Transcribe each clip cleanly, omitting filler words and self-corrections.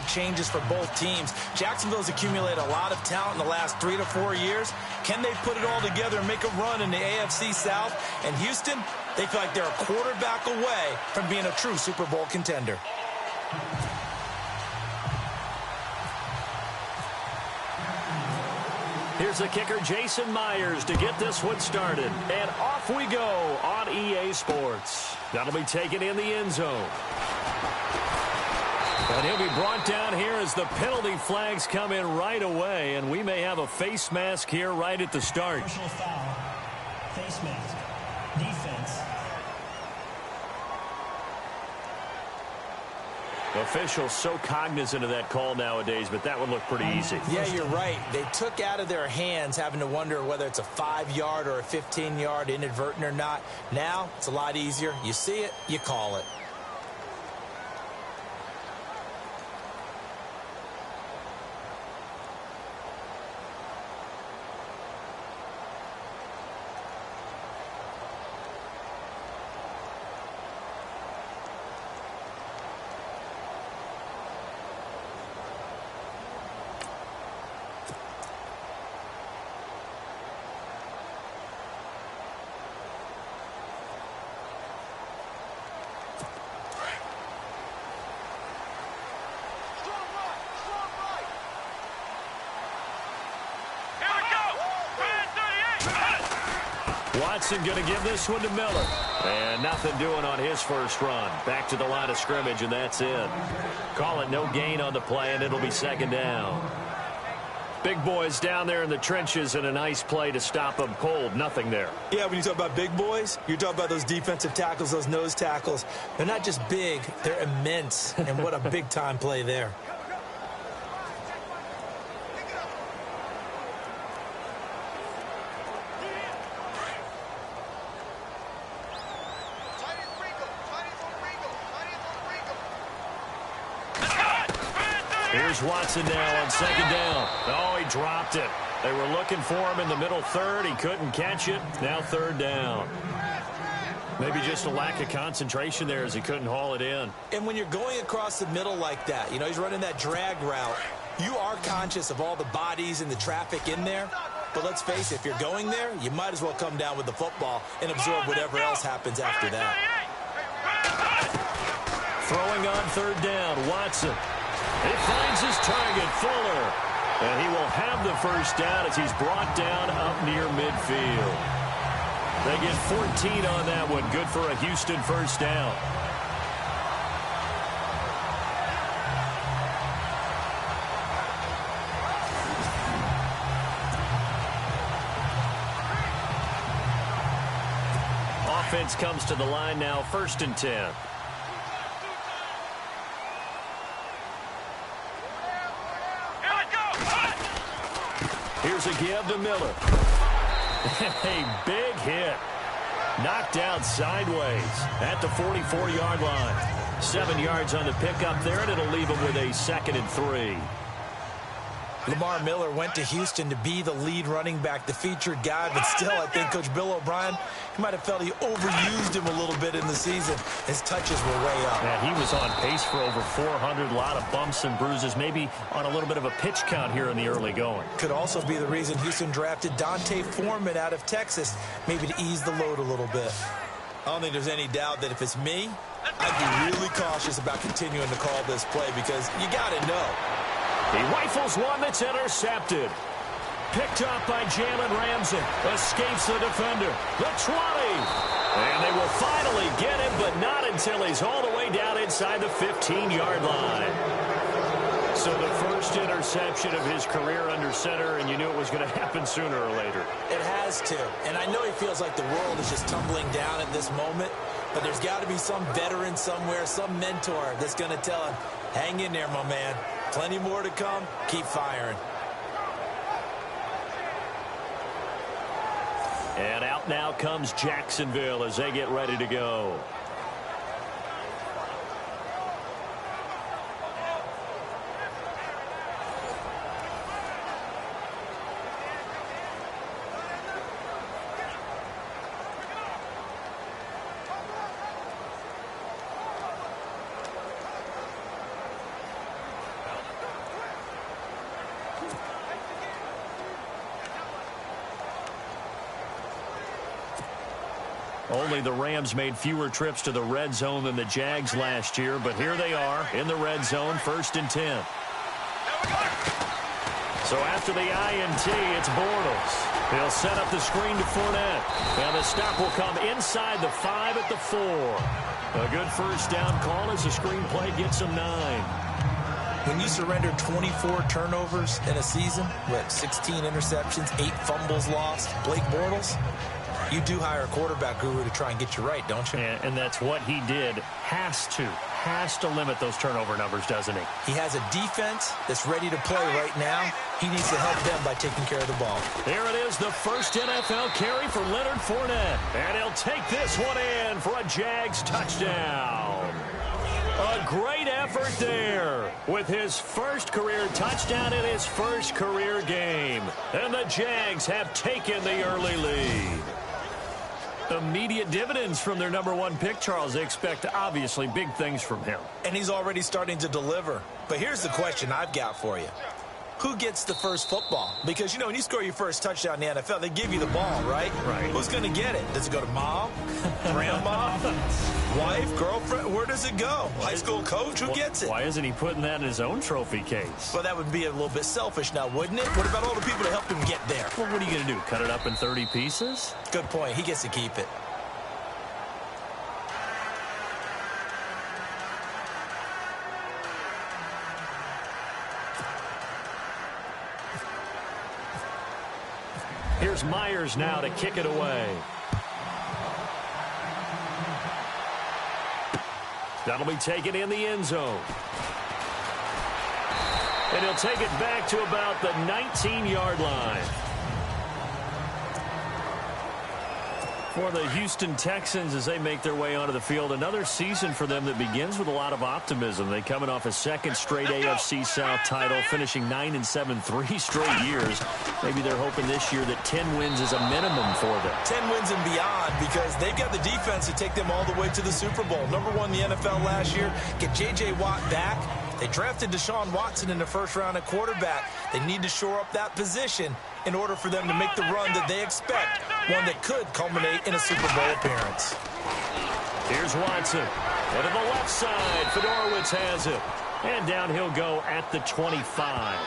changes for both teams. Jacksonville's accumulated a lot of talent in the last 3 to 4 years. Can they put it all together and make a run in the AFC South? And Houston, they feel like they're a quarterback away from being a true Super Bowl contender. Here's the kicker, Jason Myers, to get this one started. And off we go on EA Sports. That'll be taken in the end zone. And he'll be brought down here as the penalty flags come in right away. And we may have a face mask here right at the start. Personal foul. Face mask. Defense. Officials so cognizant of that call nowadays, but that would look pretty easy. Yeah, you're right. They took out of their hands having to wonder whether it's a 5-yard or a 15-yard inadvertent or not. Now, it's a lot easier. You see it, you call it. Watson going to give this one to Miller. And nothing doing on his first run. Back to the line of scrimmage, and that's it. Call it no gain on the play, and it'll be second down. Big boys down there in the trenches, and a nice play to stop them cold. Nothing there. Yeah, when you talk about big boys, you're talking about those defensive tackles, those nose tackles. They're not just big, they're immense. And what a big-time play there. Here's Watson now on second down. Oh, he dropped it. They were looking for him in the middle third. He couldn't catch it. Now third down. Maybe just a lack of concentration there as he couldn't haul it in. And when you're going across the middle like that, you know, he's running that drag route, you are conscious of all the bodies and the traffic in there. But let's face it, if you're going there, you might as well come down with the football and absorb whatever else happens after that. Throwing on third down, Watson. He finds his target, Fuller. And he will have the first down as he's brought down up near midfield. They get 14 on that one. Good for a Houston first down. Offense comes to the line now, 1st and 10. Here's a give to Miller. A big hit. Knocked down sideways at the 44-yard line. 7 yards on the pickup there, and it'll leave him with a 2nd and 3. Lamar Miller went to Houston to be the lead running back, the featured guy, but still, I think Coach Bill O'Brien, he might have felt he overused him a little bit in the season. His touches were way up. Yeah, he was on pace for over 400, a lot of bumps and bruises, maybe on a little bit of a pitch count here in the early going. Could also be the reason Houston drafted Dante Foreman out of Texas, maybe to ease the load a little bit. I don't think there's any doubt that if it's me, I'd be really cautious about continuing to call this play because you got to know. He rifles one that's intercepted. Picked up by Jalen Ramsey. Escapes the defender. The 20. And they will finally get him, but not until he's all the way down inside the 15-yard line. So the first interception of his career under center, and you knew it was going to happen sooner or later. It has to. And I know he feels like the world is just tumbling down at this moment, but there's got to be some veteran somewhere, some mentor that's going to tell him, hang in there, my man. Plenty more to come. Keep firing. And out now comes Jacksonville as they get ready to go. Only the Rams made fewer trips to the red zone than the Jags last year, but here they are in the red zone, 1st and 10. So after the INT, it's Bortles. He'll set up the screen to Fournette. And the stop will come inside the 5 at the 4. A good first down call as the screen play gets him 9. When you surrender 24 turnovers in a season with 16 interceptions, 8 fumbles lost, Blake Bortles, you do hire a quarterback guru to try and get you right, don't you? And that's what he did. Has to limit those turnover numbers, doesn't he? He has a defense that's ready to play right now. He needs to help them by taking care of the ball. There it is, the first NFL carry for Leonard Fournette. And he'll take this one in for a Jags touchdown. A great effort there with his first career touchdown in his first career game. And the Jags have taken the early lead. Immediate dividends from their #1 pick, Charles. They expect, obviously, big things from him. And he's already starting to deliver. But here's the question I've got for you. Who gets the first football? Because, when you score your first touchdown in the NFL, they give you the ball, right? Right. Who's going to get it? Does it go to mom? Grandma? Wife? Girlfriend? Where does it go? High school coach? Who gets it? Why isn't he putting that in his own trophy case? Well, that would be a little bit selfish now, wouldn't it? What about all the people that helped him get there? Well, what are you going to do? Cut it up in 30 pieces? Good point. He gets to keep it. Here's Myers now to kick it away. That'll be taken in the end zone. And he'll take it back to about the 19-yard line. For the Houston Texans as they make their way onto the field, another season for them that begins with a lot of optimism. They coming off a second straight AFC South title, finishing 9-7 3 straight years. Maybe they're hoping this year that 10 wins is a minimum for them. 10 wins and beyond, because they've got the defense to take them all the way to the Super Bowl. #1 in the NFL last year. Get J.J. Watt back. They drafted Deshaun Watson in the first round at quarterback. They need to shore up that position in order for them to make the run that they expect, one that could culminate in a Super Bowl appearance. Here's Watson. And to the left side, Fedorowicz has it. And down he'll go at the 25.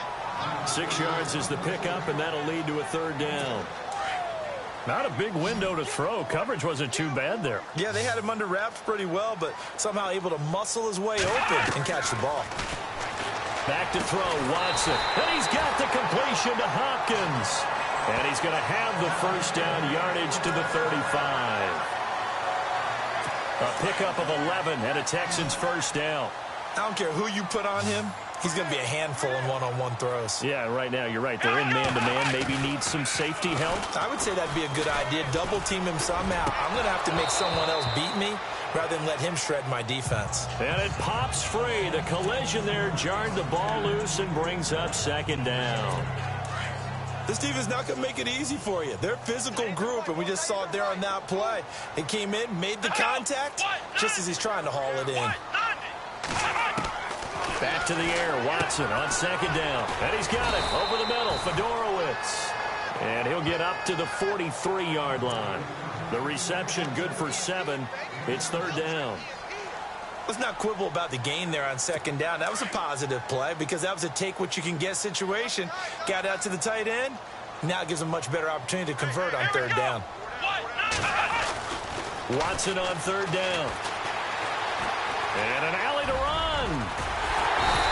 6 yards is the pickup, and that'll lead to a 3rd down. Not a big window to throw. Coverage wasn't too bad there. Yeah, they had him under wraps pretty well, but somehow able to muscle his way open and catch the ball. Back to throw, Watson. And he's got the completion to Hopkins. And he's going to have the first down, yardage to the 35. A pickup of 11 and a Texans first down. I don't care who you put on him. He's going to be a handful in one-on-one throws. Yeah, right now, you're right. They're in man-to-man. Maybe need some safety help. I would say that'd be a good idea. Double team him somehow. I'm going to have to make someone else beat me rather than let him shred my defense. And it pops free. The collision there jarred the ball loose and brings up 2nd down. This team is not going to make it easy for you. They're a physical group, and we just saw it there on that play. They came in, made the contact, just as he's trying to haul it in. Back to the air, Watson on 2nd down. And he's got it over the middle, Fedorowicz. And he'll get up to the 43-yard line. The reception good for 7. It's 3rd down. Let's not quibble about the gain there on 2nd down. That was a positive play because that was a take-what-you-can-get situation. Got out to the tight end. Now it gives him a much better opportunity to convert on 3rd down. Watson on 3rd down. And an alley to run.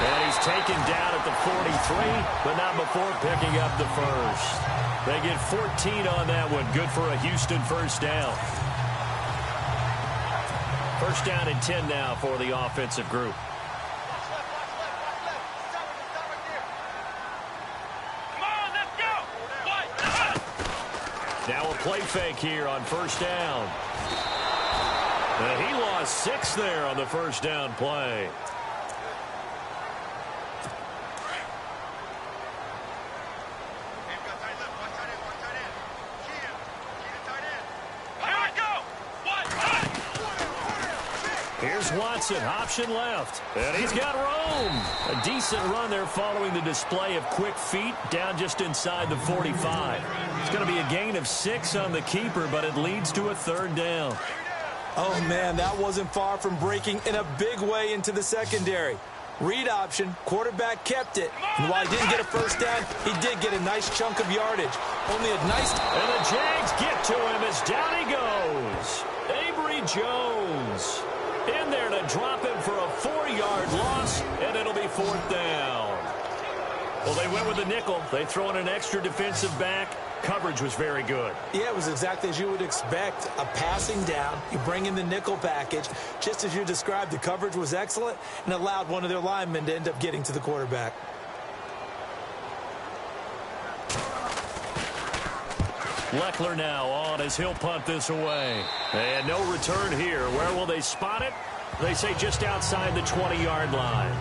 And he's taken down at the 43, but not before picking up the first. They get 14 on that one. Good for a Houston first down. First down and 10 now for the offensive group. Now a play fake here on 1st down. And he lost 6 there on the first down play. Here's Watson, option left, and he's got room. A decent run there following the display of quick feet down just inside the 45. It's going to be a gain of 6 on the keeper, but it leads to a third down. Oh, man, that wasn't far from breaking in a big way into the secondary. Read option, quarterback kept it, and while he didn't get a first down, he did get a nice chunk of yardage. Only a nice... And the Jags get to him as down he goes. Avery Jones in there to drop him for a 4-yard loss, and it'll be 4th down. Well, they went with the nickel. They throw in an extra defensive back. Coverage was very good. Yeah, it was exactly as you would expect. A passing down. You bring in the nickel package. Just as you described, the coverage was excellent and allowed one of their linemen to end up getting to the quarterback. Leckler now on as he'll punt this away. And no return here. Where will they spot it? They say just outside the 20-yard line.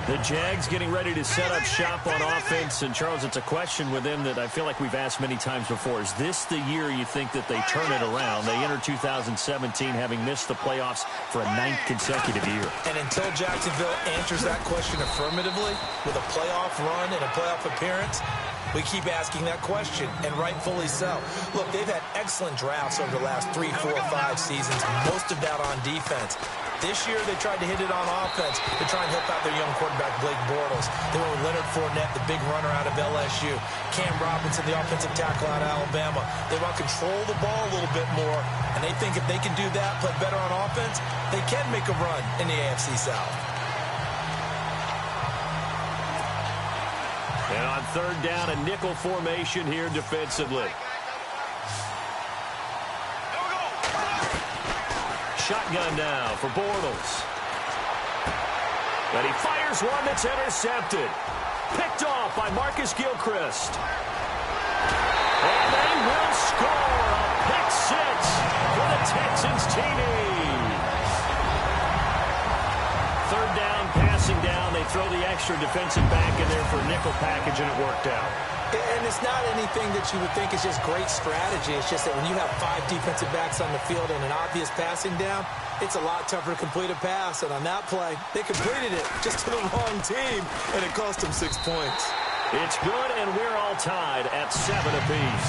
The Jags getting ready to set up shop on offense. And, Charles, it's a question with them that I feel like we've asked many times before. Is this the year you think that they turn it around? They enter 2017 having missed the playoffs for a 9th consecutive year. And until Jacksonville answers that question affirmatively with a playoff run and a playoff appearance, we keep asking that question, and rightfully so. Look, they've had excellent drafts over the last 3, 4, 5 seasons, most of that on defense. This year, they tried to hit it on offense to try and help out their young quarterback, Blake Bortles. They went with Leonard Fournette, the big runner out of LSU. Cam Robinson, the offensive tackle out of Alabama. They want to control the ball a little bit more, and they think if they can do that, play better on offense, they can make a run in the AFC South. And on third down, a nickel formation here defensively. Shotgun now for Bortles. And he fires one that's intercepted. Picked off by Marcus Gilchrist. And they will score a pick 6 for the Texans TD. Third down, passing down. They throw the extra defensive back in there for a nickel package, and it worked out. And it's not anything that you would think is just great strategy. It's just that when you have 5 defensive backs on the field and an obvious passing down, it's a lot tougher to complete a pass. And on that play, they completed it just to the wrong team, and it cost them 6 points. It's good, and we're all tied at 7 apiece.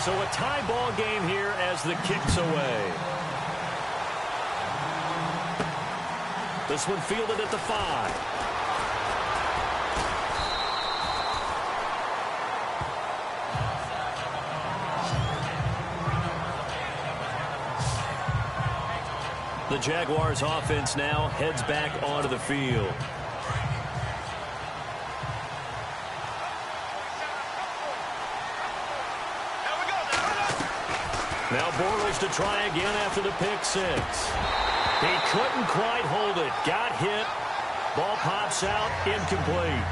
So a tie ball game here as the kick's away. This one fielded at the 5. The Jaguars offense now heads back onto the field. Now Bortles to try again after the pick 6. He couldn't quite hold it. Got hit. Ball pops out. Incomplete.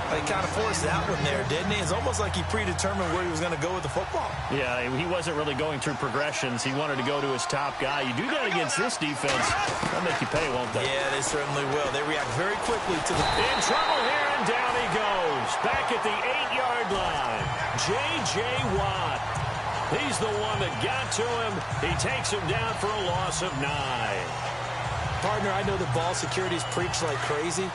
He kind of forced that one there, didn't he? It's almost like he predetermined where he was going to go with the football. Yeah, he wasn't really going through progressions. He wanted to go to his top guy. You do that against this defense, they'll make you pay, won't they? Yeah, they certainly will. They react very quickly to the... In trouble here, and down he goes. Back at the 8-yard line. J.J. Watt. He's the one that got to him. He takes him down for a loss of 9. Partner, I know the ball security's preached like crazy,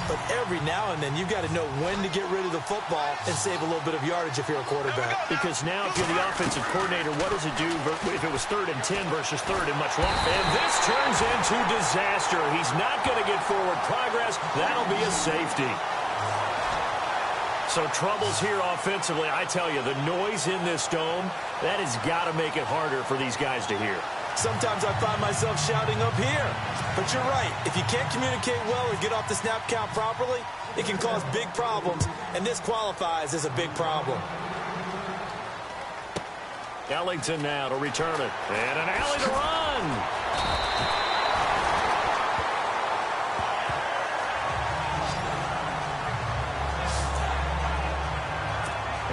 but every now and then, you've got to know when to get rid of the football and save a little bit of yardage if you're a quarterback. Because now, if you're the offensive coordinator, what does it do if it was 3rd and 10 versus 3rd and much longer? And this turns into disaster. He's not going to get forward progress. That'll be a safety. So troubles here offensively. I tell you, the noise in this dome, that has got to make it harder for these guys to hear. Sometimes I find myself shouting up here. But you're right. If you can't communicate well or get off the snap count properly, it can cause big problems. And this qualifies as a big problem. Ellington now to return it. And an alley to run.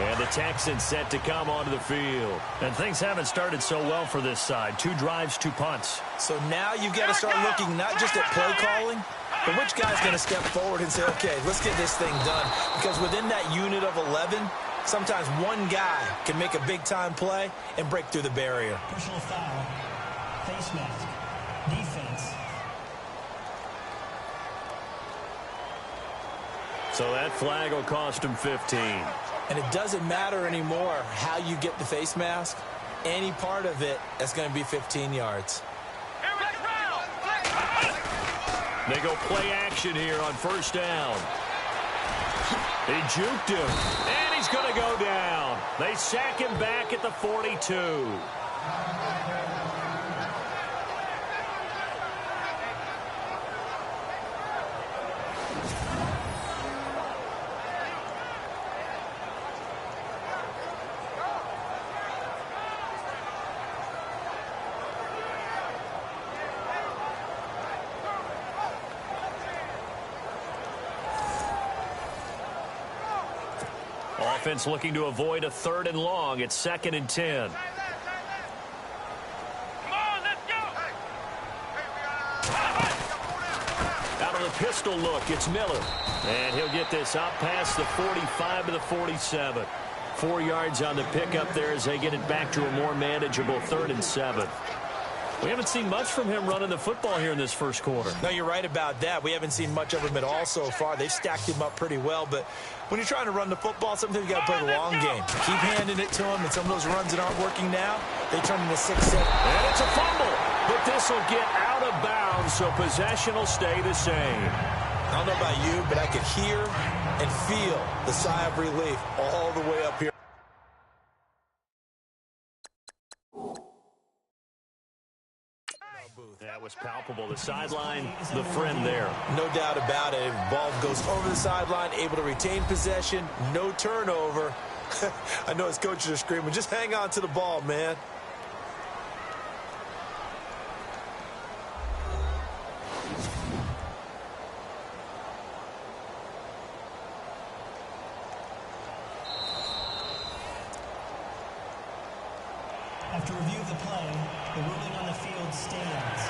And the Texans set to come onto the field. And things haven't started so well for this side. 2 drives, 2 punts. So now you've got to start looking not just at play calling, but which guy's going to step forward and say, okay, let's get this thing done. Because within that unit of 11, Sometimes one guy can make a big-time play and break through the barrier. Personal foul. Face mask. Defense. So that flag will cost him 15. And it doesn't matter anymore how you get the face mask. Any part of it is going to be 15 yards. They go play action here on first down. He juked him, and he's going to go down. They sack him back at the 42. Offense looking to avoid a 3rd and long. It's 2nd and 10. Come on, let's go. Out of the pistol look, it's Miller. And he'll get this out past the 45 to the 47. 4 yards on the pickup there as they get it back to a more manageable 3rd and 7. We haven't seen much from him running the football here in this first quarter. No, you're right about that. We haven't seen much of him at all so far. They've stacked him up pretty well, but when you're trying to run the football, sometimes you got to play the long game. Keep handing it to him, and some of those runs that aren't working now, they turn into 6-7. And it's a fumble, but this will get out of bounds, so possession will stay the same. I don't know about you, but I could hear and feel the sigh of relief all the way up here. That was palpable. The sideline, the friend there. No doubt about it. Ball goes over the sideline, able to retain possession, no turnover. I know his coaches are screaming, just hang on to the ball, man. After review of the play, the ruling on the field stands.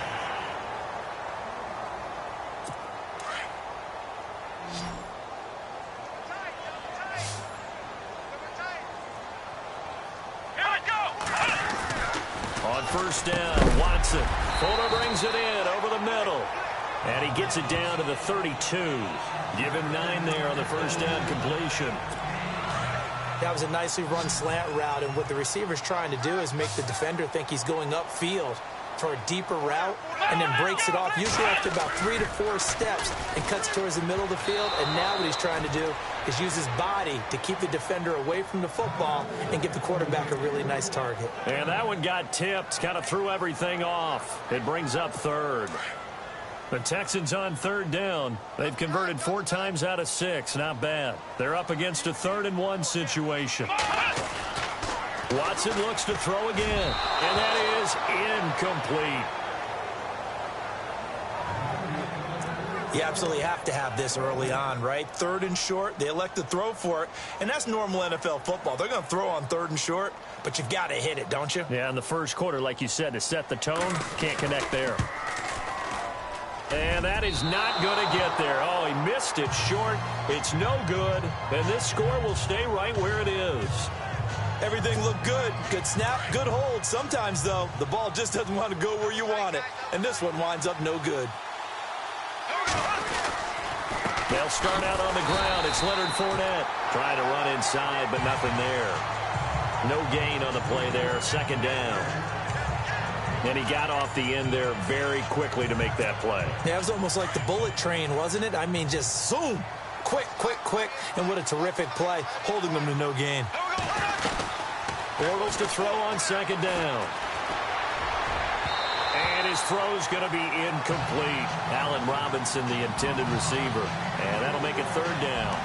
On first down, Watson. Fuller brings it in over the middle. And he gets it down to the 32. Give him 9 there on the first down completion. That was a nicely run slant route, and what the receiver's trying to do is make the defender think he's going upfield for a deeper route, and then breaks it off, usually after about 3 to 4 steps, and cuts towards the middle of the field. And now what he's trying to do is use his body to keep the defender away from the football and give the quarterback a really nice target. And that one got tipped, kind of threw everything off. It brings up 3rd. The Texans on 3rd down. They've converted 4 times out of 6. Not bad. They're up against a 3rd and 1 situation. Watson looks to throw again. And that is incomplete. You absolutely have to have this early on, right? 3rd and short, they elect to throw for it, and that's normal NFL football. They're going to throw on 3rd and short, but you've got to hit it, don't you? Yeah, in the first quarter, like you said, to set the tone, can't connect there. And that is not going to get there. Oh, he missed it short. It's no good. And this score will stay right where it is. Everything looked good. Good snap, good hold. Sometimes, though, the ball just doesn't want to go where you want it. And this one winds up no good. They'll start out on the ground. It's Leonard Fournette. Trying to run inside, but nothing there. No gain on the play there. 2nd down. And he got off the end there very quickly to make that play. Yeah, it was almost like the bullet train, wasn't it? I mean, just zoom. Quick, quick, quick. And what a terrific play, holding them to no gain. Bortles to throw on 2nd down. And his throw's going to be incomplete. Allen Robinson, the intended receiver. And that'll make it 3rd down.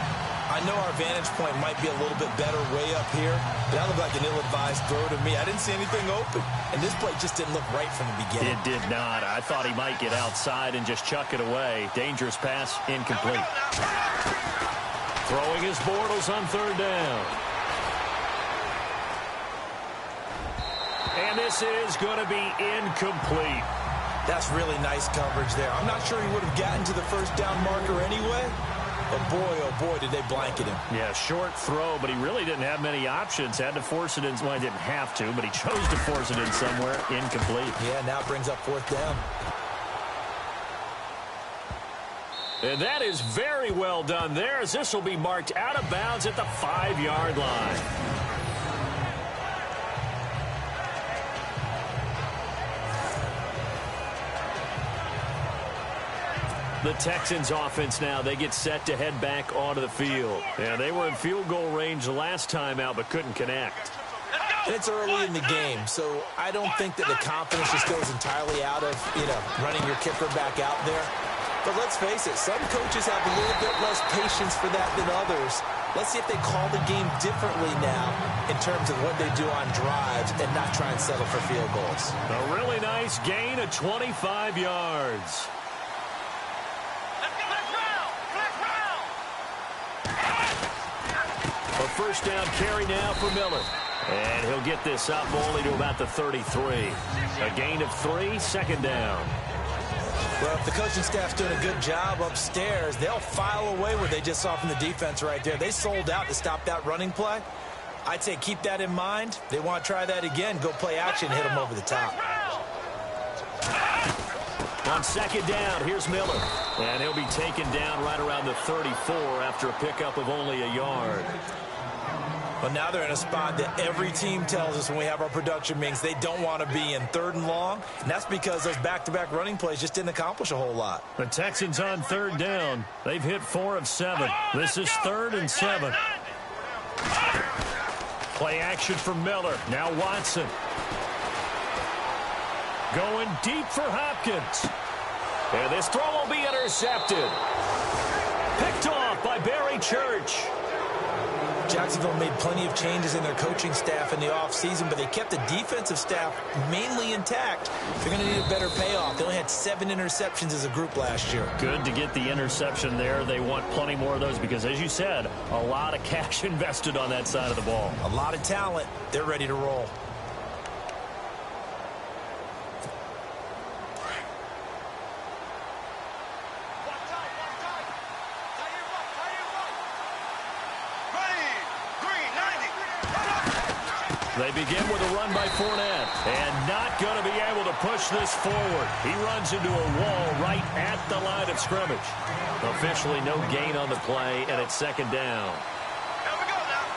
I know our vantage point might be a little bit better way up here, but that looked like an ill-advised throw to me. I didn't see anything open, and this play just didn't look right from the beginning. It did not. I thought he might get outside and just chuck it away. Dangerous pass, incomplete. Throwing his Bortles on 3rd down. And this is going to be incomplete. That's really nice coverage there. I'm not sure he would have gotten to the first down marker anyway, But boy, oh boy, did they blanket him. Yeah, short throw, but he really didn't have many options. Had to force it in. Well, he didn't have to, but he chose to force it in somewhere. Incomplete. Yeah, now it brings up 4th down. And that is very well done there, as this will be marked out of bounds at the 5-yard line. The Texans offense now, they get set to head back onto the field. Yeah, they were in field goal range the last time out, but couldn't connect. It's early in the game, so I don't think that the confidence just goes entirely out of, running your kicker back out there. But let's face it, some coaches have a little bit less patience for that than others. Let's see if they call the game differently now in terms of what they do on drives and not try and settle for field goals. A really nice gain of 25 yards. A first down carry now for Miller. And he'll get this up only to about the 33. A gain of 3, 2nd down. Well, if the coaching staff's doing a good job upstairs, they'll file away what they just saw from the defense right there. They sold out to stop that running play. I'd say keep that in mind. They want to try that again. Go play action, hit them over the top. On 2nd down, here's Miller. And he'll be taken down right around the 34 after a pickup of only a yard. Well, now they're in a spot that every team tells us when we have our production meetings they don't want to be in, 3rd and long. And that's because those back-to-back running plays just didn't accomplish a whole lot. The Texans on 3rd down. They've hit 4 of 7. This is 3rd and 7. Play action for Miller. Now Watson. Going deep for Hopkins. And this throw will be intercepted. Picked off by Barry Church. Jacksonville made plenty of changes in their coaching staff in the offseason, but they kept the defensive staff mainly intact. They're going to need a better payoff. They only had 7 interceptions as a group last year. Good to get the interception there. They want plenty more of those because, as you said, a lot of cash invested on that side of the ball. A lot of talent. They're ready to roll. They begin with a run by Fournette, and not going to be able to push this forward. He runs into a wall right at the line of scrimmage. Officially no gain on the play, and it's 2nd down.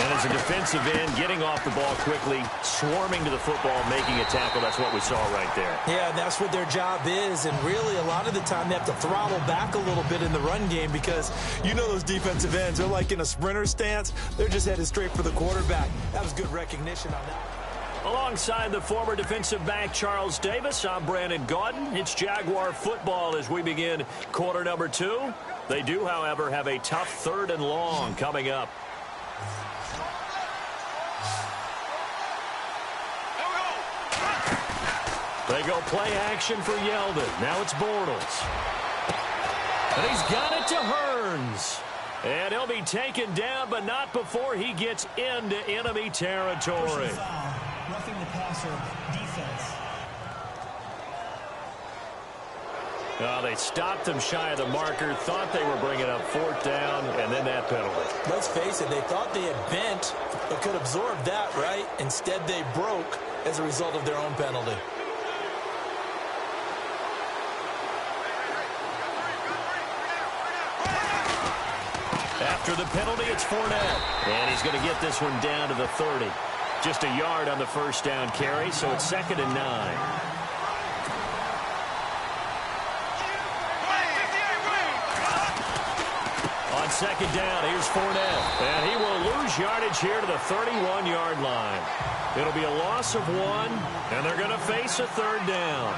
And as a defensive end, getting off the ball quickly, swarming to the football, making a tackle, that's what we saw right there. Yeah, that's what their job is, and really a lot of the time they have to throttle back a little bit in the run game because you know those defensive ends, they're like in a sprinter stance. They're just headed straight for the quarterback. That was good recognition on that. Alongside the former defensive back Charles Davis, I'm Brandon Gaudin. It's Jaguar football as we begin quarter number 2. They do, however, have a tough 3rd and long coming up. They go play action for Yeldon. Now it's Bortles. And he's got it to Hearns. And he'll be taken down, but not before he gets into enemy territory. Roughing the passer, defense. They stopped him shy of the marker, thought they were bringing up 4th down, and then that penalty. Let's face it, they thought they had bent, but could absorb that, right? Instead, they broke as a result of their own penalty. After the penalty, it's Fournette. And he's going to get this one down to the 30. Just a yard on the first down carry, so it's 2nd and 9. On 2nd down, here's Fournette. And he will lose yardage here to the 31-yard line. It'll be a loss of 1, and they're going to face a 3rd down.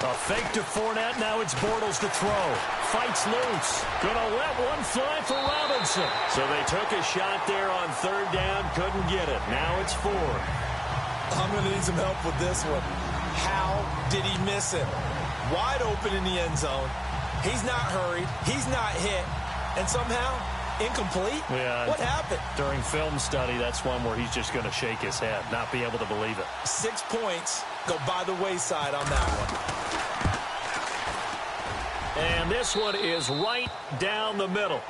A fake to Fournette. Now it's Bortles to throw. Fights loose. Gonna let one fly for Robinson. So they took a shot there on 3rd down. Couldn't get it. Now it's 4. I'm going to need some help with this one. How did he miss it? wide open in the end zone. He's not hurried. He's not hit. And somehow, incomplete? Yeah. What happened? During film study, that's one where he's just going to shake his head, not be able to believe it. 6 points go by the wayside on that one. And this one is right down the middle.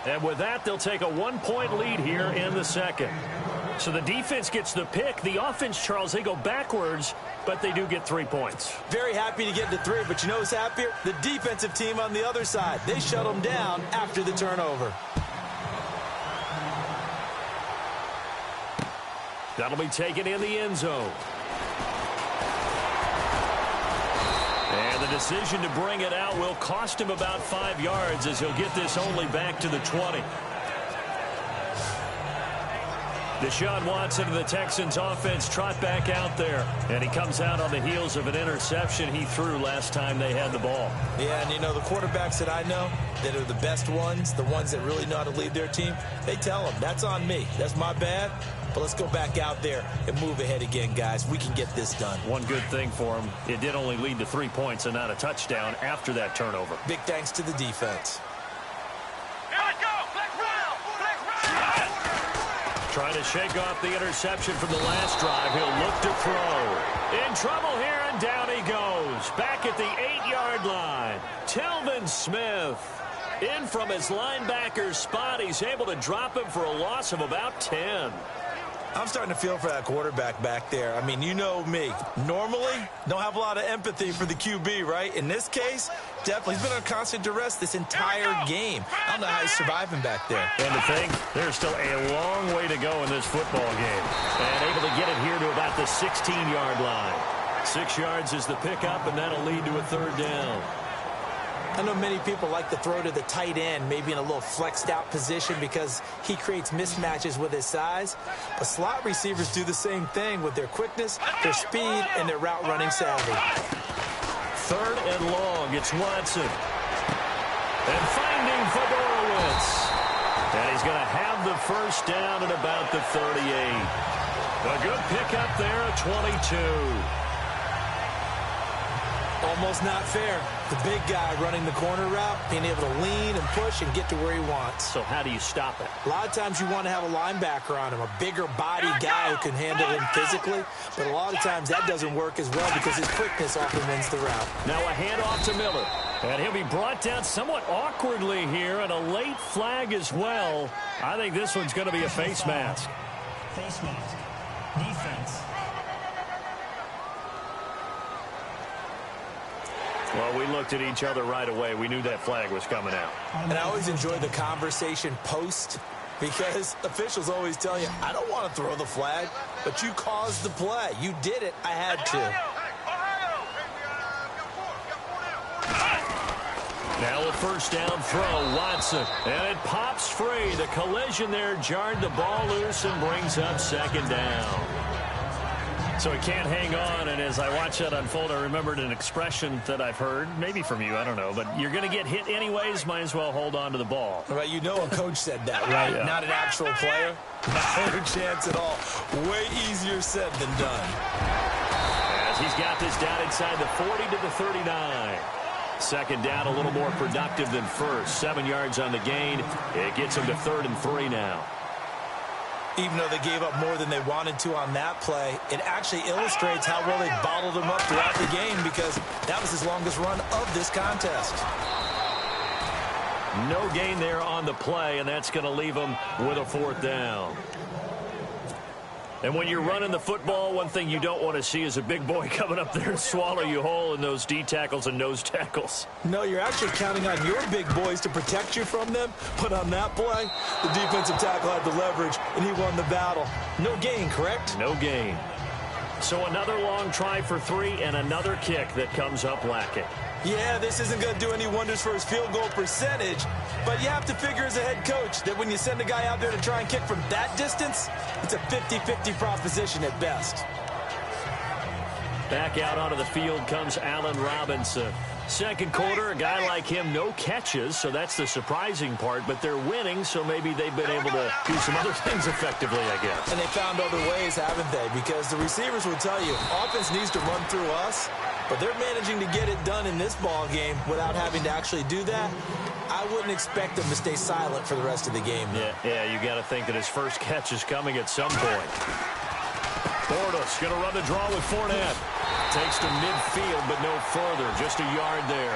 And with that, they'll take a 1-point lead here in the second. So the defense gets the pick. The offense, Charles, they go backwards, but they do get 3 points. Very happy to get to 3, but you know who's happier? The defensive team on the other side. They shut them down after the turnover. That'll be taken in the end zone. And the decision to bring it out will cost him about 5 yards as he'll get this only back to the 20. Deshaun Watson of the Texans offense trot back out there. And he comes out on the heels of an interception he threw last time they had the ball. Yeah, and you know, the quarterbacks that I know that are the best ones, the ones that really know how to lead their team, they tell them, that's on me. That's my bad. But let's go back out there and move ahead again, guys. We can get this done. One good thing for him, it did only lead to 3 points and not a touchdown after that turnover. Big thanks to the defense. Trying to shake off the interception from the last drive. He'll look to throw. In trouble here, and down he goes. Back at the 8-yard line. Telvin Smith in from his linebacker spot. He's able to drop him for a loss of about 10. I'm starting to feel for that quarterback back there. I mean, you know me. Normally, don't have a lot of empathy for the QB, right? In this case, definitely. He's been on constant duress this entire game. I don't know how he's surviving back there. And to think, there's still a long way to go in this football game. And able to get it here to about the 16-yard line. 6 yards is the pickup, and that'll lead to a third down. I know many people like to throw to the tight end, maybe in a little flexed out position because he creates mismatches with his size. But slot receivers do the same thing with their quickness, their speed, and their route running savvy. Third and long, it's Watson. And finding Fedorowicz. And he's going to have the first down at about the 38. A good pickup there at 22. Almost not fair. The big guy running the corner route, being able to lean and push and get to where he wants. So how do you stop it? A lot of times you want to have a linebacker on him, a bigger body guy who can handle him physically. But a lot of times that doesn't work as well because his quickness often wins the route. Now a handoff to Miller. And he'll be brought down somewhat awkwardly here, and a late flag as well. I think this one's going to be a face mask. Face mask. Defense. Well, we looked at each other right away. We knew that flag was coming out. And I always enjoy the conversation post because officials always tell you, I don't want to throw the flag, but you caused the play. You did it. I had to. Now a first down throw, Watson. And it pops free. The collision there jarred the ball loose and brings up second down. So he can't hang on, and as I watch that unfold, I remembered an expression that I've heard, maybe from you, I don't know, but you're going to get hit anyways, might as well hold on to the ball. Right, you know a coach said that, right? Yeah. Not an actual player. Not a chance at all. Way easier said than done. As he's got this down inside the 40 to the 39. Second down, a little more productive than first. 7 yards on the gain. It gets him to 3rd and 3 now. Even though they gave up more than they wanted to on that play, it actually illustrates how well they bottled them up throughout the game because that was his longest run of this contest. No gain there on the play, and that's going to leave them with a 4th down. And when you're running the football, one thing you don't want to see is a big boy coming up there and swallow you whole in those D tackles and nose tackles. No, you're actually counting on your big boys to protect you from them. But on that play, the defensive tackle had the leverage, and he won the battle. No gain, correct? No gain. So another long try for 3 and another kick that comes up lacking. Yeah, this isn't going to do any wonders for his field goal percentage, but you have to figure as a head coach that when you send a guy out there to try and kick from that distance, it's a 50-50 proposition at best. Back out onto the field comes Allen Robinson. Second quarter, a guy like him, no catches, so that's the surprising part, but they're winning, so maybe they've been able to do some other things effectively, I guess. And they found other ways, haven't they? Because the receivers will tell you, offense needs to run through us, but they're managing to get it done in this ball game without having to actually do that. I wouldn't expect them to stay silent for the rest of the game. Yeah, you got to think that his first catch is coming at some point. Bortles going to run the draw with Fournette. Takes to midfield, but no further. Just a yard there.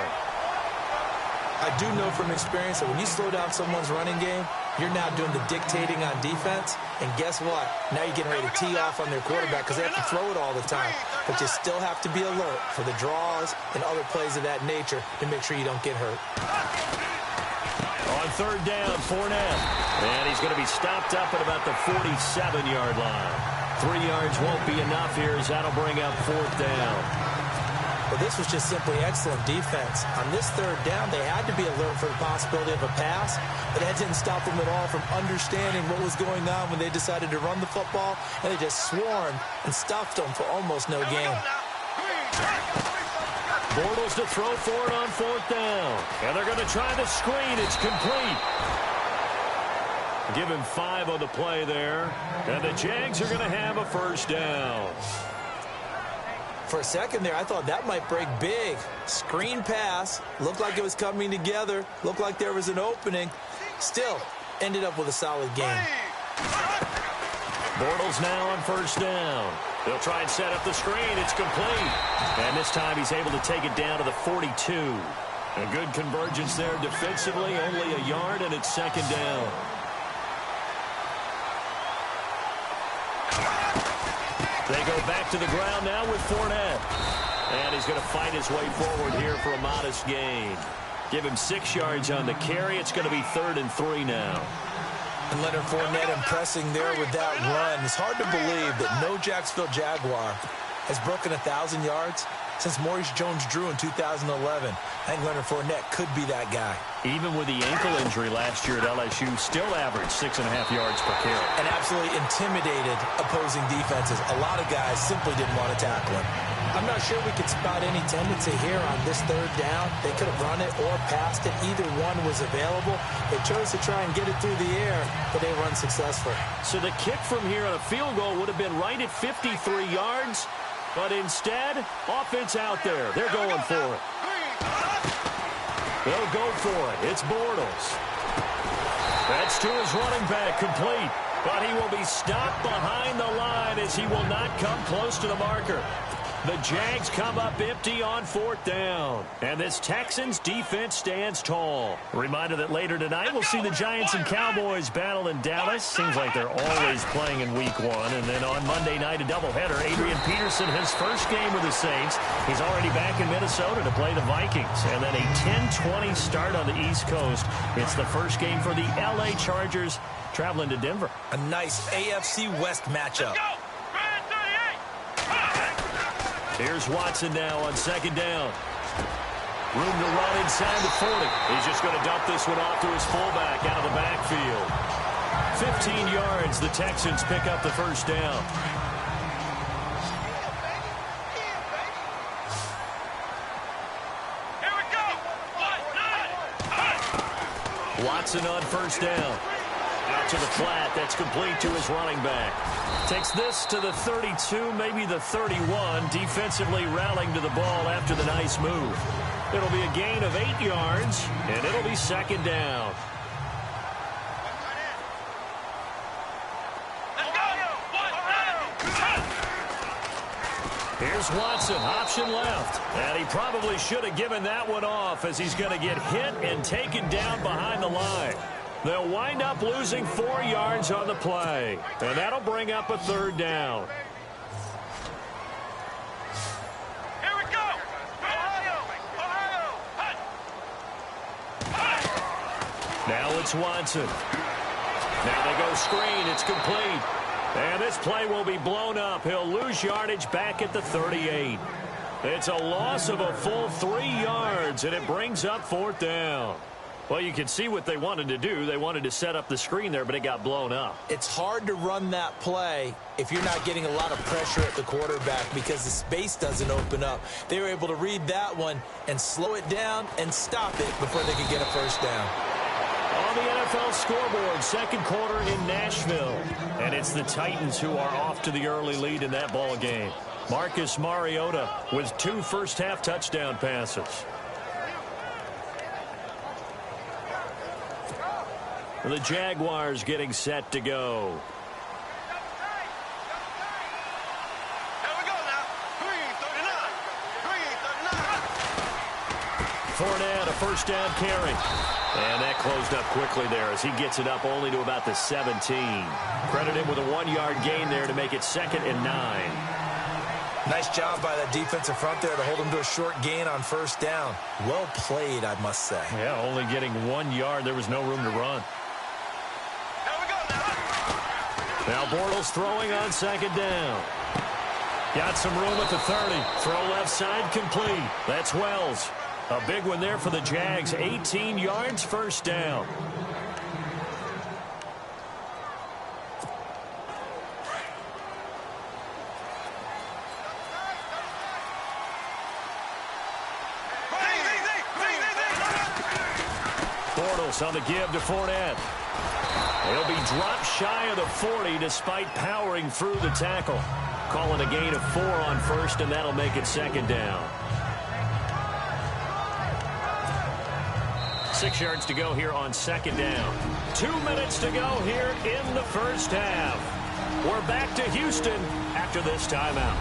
I do know from experience that when you slow down someone's running game, you're now doing the dictating on defense. And guess what? Now you're getting ready to tee off on their quarterback because they have to throw it all the time. But you still have to be alert for the draws and other plays of that nature to make sure you don't get hurt. On third down, Fournette. And he's going to be stopped up at about the 47-yard line. 3 yards won't be enough here as that'll bring up fourth down. Well, this was just simply excellent defense. On this third down, they had to be alert for the possibility of a pass, but that didn't stop them at all from understanding what was going on when they decided to run the football, and they just swarmed and stuffed them for almost no gain. Bortles to throw for it on fourth down. And they're going to try the screen. It's complete. Give him 5 on the play there. And the Jags are going to have a first down. For a second there, I thought that might break big. Screen pass. Looked like it was coming together. Looked like there was an opening. Still, ended up with a solid game. Bortles now on first down. They'll try and set up the screen. It's complete. And this time he's able to take it down to the 42. A good convergence there defensively. Only a yard, and it's second down. They go back to the ground now with Fournette. And he's going to fight his way forward here for a modest gain. Give him 6 yards on the carry. It's going to be 3rd and 3 now. And Leonard Fournette impressing there with that run. It's hard to believe that no Jacksonville Jaguar has broken 1,000 yards since Maurice Jones-Drew in 2011. I think Leonard Fournette could be that guy. Even with the ankle injury last year at LSU, still averaged 6.5 yards per carry. And absolutely intimidated opposing defenses. A lot of guys simply didn't want to tackle him. I'm not sure we could spot any tendency here on this third down. They could have run it or passed it. Either one was available. They chose to try and get it through the air, but they were unsuccessful. So the kick from here on a field goal would have been right at 53 yards. But instead, offense out there. They're going for it. They'll go for it. It's Bortles. That's to his running back, complete. But he will be stopped behind the line as he will not come close to the marker. The Jags come up empty on fourth down. And this Texans defense stands tall. A reminder that later tonight we'll see the Giants and Cowboys battle in Dallas. Seems like they're always playing in week 1. And then on Monday night, a doubleheader. Adrian Peterson, his first game with the Saints. He's already back in Minnesota to play the Vikings. And then a 10-20 start on the East Coast. It's the first game for the L.A. Chargers traveling to Denver. A nice AFC West matchup. Here's Watson now on second down. Room to run inside the 40. He's just going to dump this one off to his fullback out of the backfield. 15 yards. The Texans pick up the first down. Here we go. Watson on first down. Out to the flat. That's complete to his running back. Takes this to the 32, maybe the 31. Defensively rallying to the ball after the nice move. It'll be a gain of 8 yards, and it'll be second down. Here's Watson, option left. And he probably should have given that one off as he's going to get hit and taken down behind the line. They'll wind up losing 4 yards on the play. And that'll bring up a third down. Here we go. Now it's Watson. Now they go screen. It's complete. And this play will be blown up. He'll lose yardage back at the 38. It's a loss of a full 3 yards, and it brings up fourth down. Well, you can see what they wanted to do. They wanted to set up the screen there, but it got blown up. It's hard to run that play if you're not getting a lot of pressure at the quarterback because the space doesn't open up. They were able to read that one and slow it down and stop it before they could get a first down. On the NFL scoreboard, second quarter in Nashville. And it's the Titans who are off to the early lead in that ball game. Marcus Mariota with 2 first-half touchdown passes. The Jaguars getting set to go. Fournette, a first down carry. And that closed up quickly there as he gets it up only to about the 17. Credit him with a 1-yard gain there to make it 2nd and 9. Nice job by that defensive front there to hold him to a short gain on first down. Well played, I must say. Yeah, only getting 1 yard. There was no room to run. Now Bortles throwing on 2nd down. Got some room at the 30. Throw left side complete. That's Wells. A big one there for the Jags. 18 yards, first down. Bortles on the give to Fournette. He'll be dropped shy of the 40 despite powering through the tackle. Calling a gain of 4 on first, and that'll make it 2nd down. 6 yards to go here on 2nd down. 2 minutes to go here in the first half. We're back to Houston after this timeout.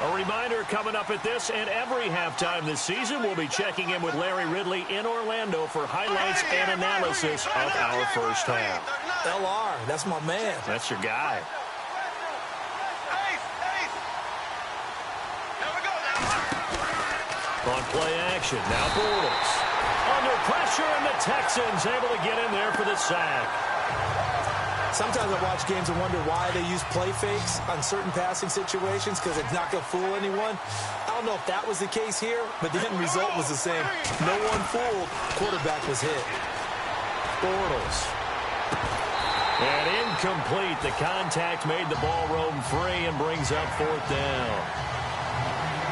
A reminder coming up at this and every halftime this season, we'll be checking in with Larry Ridley in Orlando for highlights and analysis of our first half. LR, that's my man. That's your guy. On play action, now Bortles. Under pressure, and the Texans able to get in there for the sack. Sometimes I watch games and wonder why they use play fakes on certain passing situations because it's not going to fool anyone. I don't know if that was the case here, but the end result was the same. No one fooled. Quarterback was hit. Bortles. And incomplete. The contact made the ball roam free and brings up 4th down.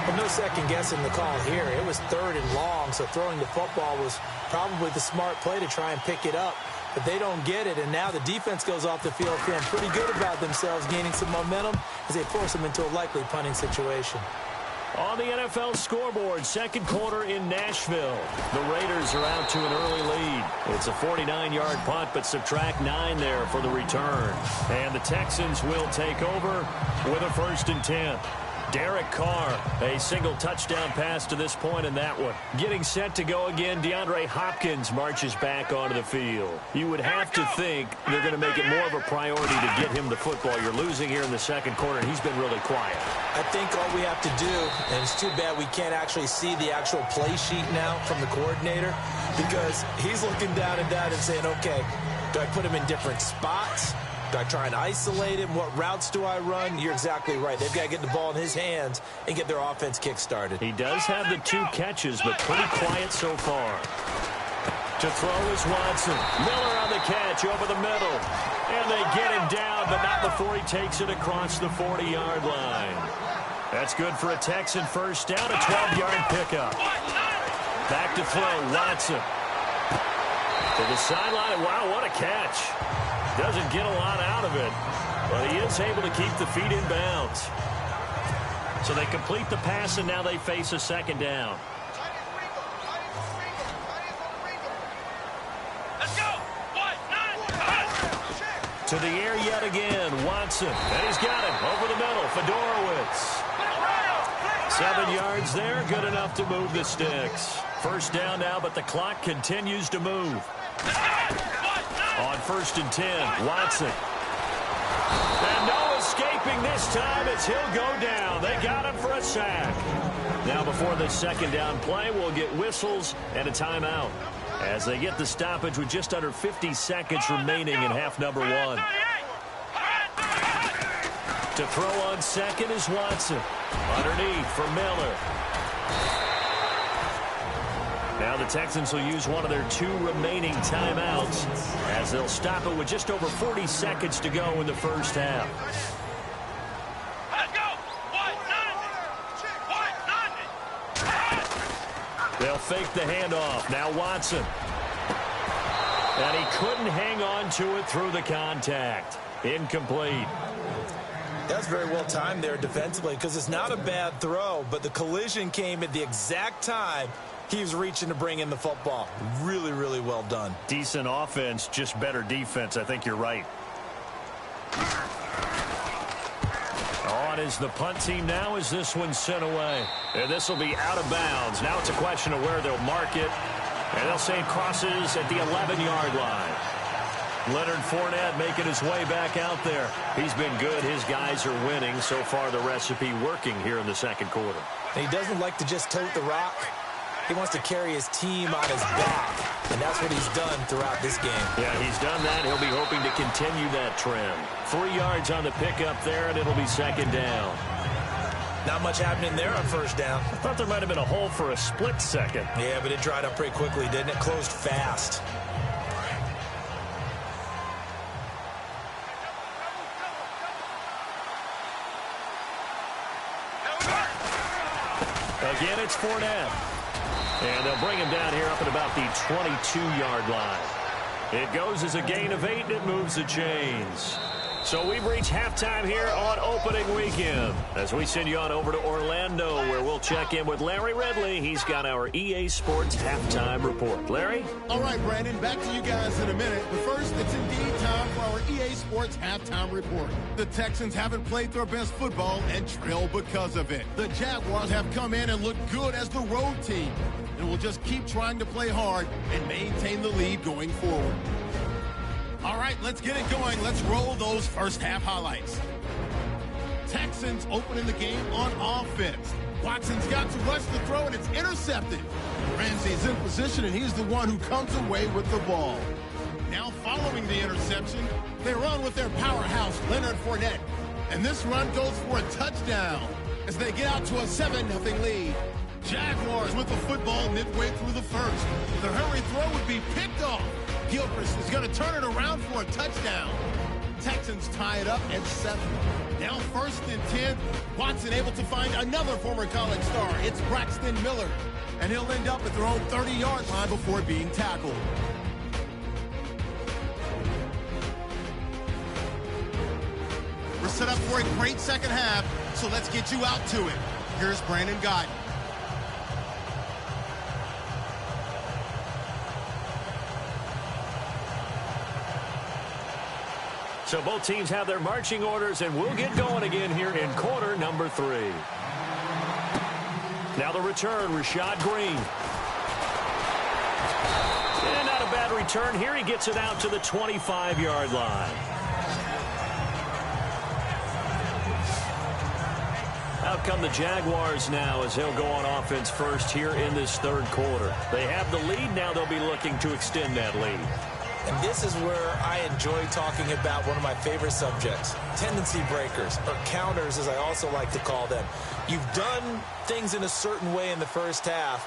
Well, no second guessing the call here. It was 3rd and long, so throwing the football was probably the smart play to try and pick it up. But they don't get it, and now the defense goes off the field feeling pretty good about themselves, gaining some momentum as they force them into a likely punting situation. On the NFL scoreboard, 2nd quarter in Nashville. The Raiders are out to an early lead. It's a 49-yard punt, but subtract 9 there for the return. And the Texans will take over with a 1st and 10. Derek Carr, a single touchdown pass to this point in that one. Getting set to go again, DeAndre Hopkins marches back onto the field. You would have to think they're going to make it more of a priority to get him the football. You're losing here in the 2nd quarter, and he's been really quiet. I think all we have to do, and it's too bad we can't actually see the actual play sheet now from the coordinator, because he's looking down and down and saying, okay, do I put him in different spots? Do I try and isolate him? What routes do I run? You're exactly right. They've got to get the ball in his hands and get their offense kick-started. He does have the 2 catches, but pretty quiet so far. To throw is Watson. Miller on the catch over the middle. And they get him down, but not before he takes it across the 40-yard line. That's good for a Texan first down, a 12-yard pickup. Back to throw, Watson. To the sideline. Wow, what a catch. Doesn't get a lot out of it, but he is able to keep the feet in bounds. So they complete the pass, and now they face a 2nd down. Let's go. To the air yet again, Watson. And he's got it over the middle, Fedorowicz. 7 yards there, good enough to move the sticks. First down now, but the clock continues to move. On 1st and 10, Watson. And no escaping this time as he'll go down. They got him for a sack. Now before the 2nd down play, we'll get whistles and a timeout as they get the stoppage with just under 50 seconds remaining in half number 1. To throw on 2nd is Watson. Underneath for Miller. Now the Texans will use one of their 2 remaining timeouts as they'll stop it with just over 40 seconds to go in the first half. Let's go. They'll fake the handoff. Now Watson. And he couldn't hang on to it through the contact. Incomplete. That's very well timed there defensively because it's not a bad throw, but the collision came at the exact time he was reaching to bring in the football. Really, really well done. Decent offense, just better defense. I think you're right. On is the punt team now as this one's sent away. And this will be out of bounds. Now it's a question of where they'll mark it. And they'll say it crosses at the 11-yard line. Leonard Fournette making his way back out there. He's been good. His guys are winning. So far, the recipe working here in the second quarter. And he doesn't like to just tote the rock. He wants to carry his team on his back. And that's what he's done throughout this game. Yeah, he's done that. He'll be hoping to continue that trend. 3 yards on the pickup there, and it'll be second down. Not much happening there on first down. I thought there might have been a hole for a split second. Yeah, but it dried up pretty quickly, didn't it? Closed fast. Again, it's Fournette. And they'll bring him down here up at about the 22-yard line. It goes as a gain of 8, and it moves the chains. So we've reached halftime here on opening weekend as we send you on over to Orlando, where we'll check in with Larry Ridley. He's got our EA Sports halftime report. Larry? All right, Brandon, back to you guys in a minute. But first, it's indeed time for our EA Sports halftime report. The Texans haven't played their best football and trail because of it. The Jaguars have come in and looked good as the road team, and will just keep trying to play hard and maintain the lead going forward. All right, let's get it going. Let's roll those first half highlights. Texans opening the game on offense. Watson's got to rush the throw, and it's intercepted. Ramsey's in position, and he's the one who comes away with the ball. Now following the interception, they run with their powerhouse, Leonard Fournette. And this run goes for a touchdown as they get out to a 7-0 lead. Jaguars with the football midway through the first. The hurry throw would be picked off. Gilchrist is going to turn it around for a touchdown. Texans tie it up at 7. Now 1st and 10. Watson able to find another former college star. It's Braxton Miller. And he'll end up at their own 30-yard line before being tackled. We're set up for a great second half, so let's get you out to it. Here's Brandon Guyton. So both teams have their marching orders, and we'll get going again here in quarter number 3. Now the return, Rashad Green. And not a bad return here. He gets it out to the 25-yard line. Out come the Jaguars now as he'll go on offense first here in this third quarter. They have the lead. Now they'll be looking to extend that lead. And this is where I enjoy talking about one of my favorite subjects, tendency breakers, or counters as I also like to call them. You've done things in a certain way in the first half,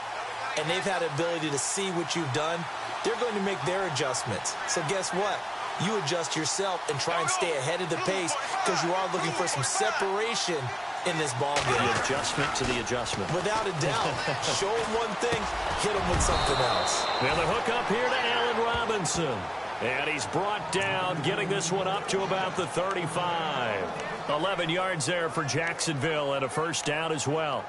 and they've had the ability to see what you've done. They're going to make their adjustments. So guess what? You adjust yourself and try and stay ahead of the pace because you are looking for some separation in this ball game. The adjustment to the adjustment. Without a doubt. Show them one thing, hit them with something else. Now the hook up here to Allen Robinson. And he's brought down, getting this one up to about the 35. 11 yards there for Jacksonville and a first down as well.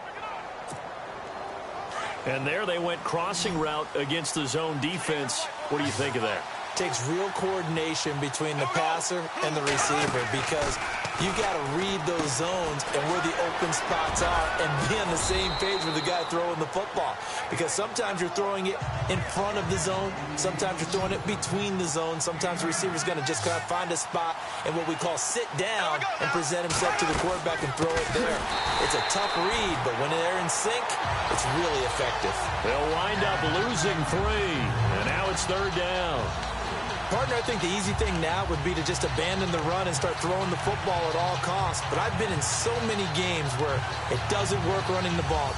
And there they went crossing route against the zone defense. What do you think of that? Takes real coordination between the passer and the receiver because you got to read those zones and where the open spots are and be on the same page with the guy throwing the football. Because sometimes you're throwing it in front of the zone. Sometimes you're throwing it between the zones. Sometimes the receiver's going to just kind of find a spot and what we call sit down and present himself to the quarterback and throw it there. It's a tough read, but when they're in sync, it's really effective. They'll wind up losing 3, and now it's third down. Partner, I think the easy thing now would be to just abandon the run and start throwing the football at all costs. But I've been in so many games where it doesn't work running the ball,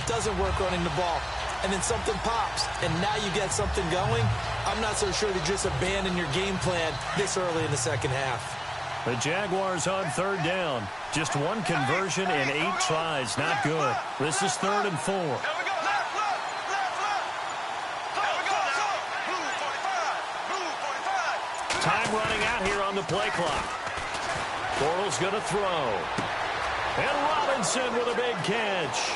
and then something pops, and now you get something going. I'm not so sure to just abandon your game plan this early in the second half. The Jaguars on third down. Just one conversion in 8 tries. Not good. This is 3rd and 4. the play clock. Bortles going to throw. And Robinson with a big catch.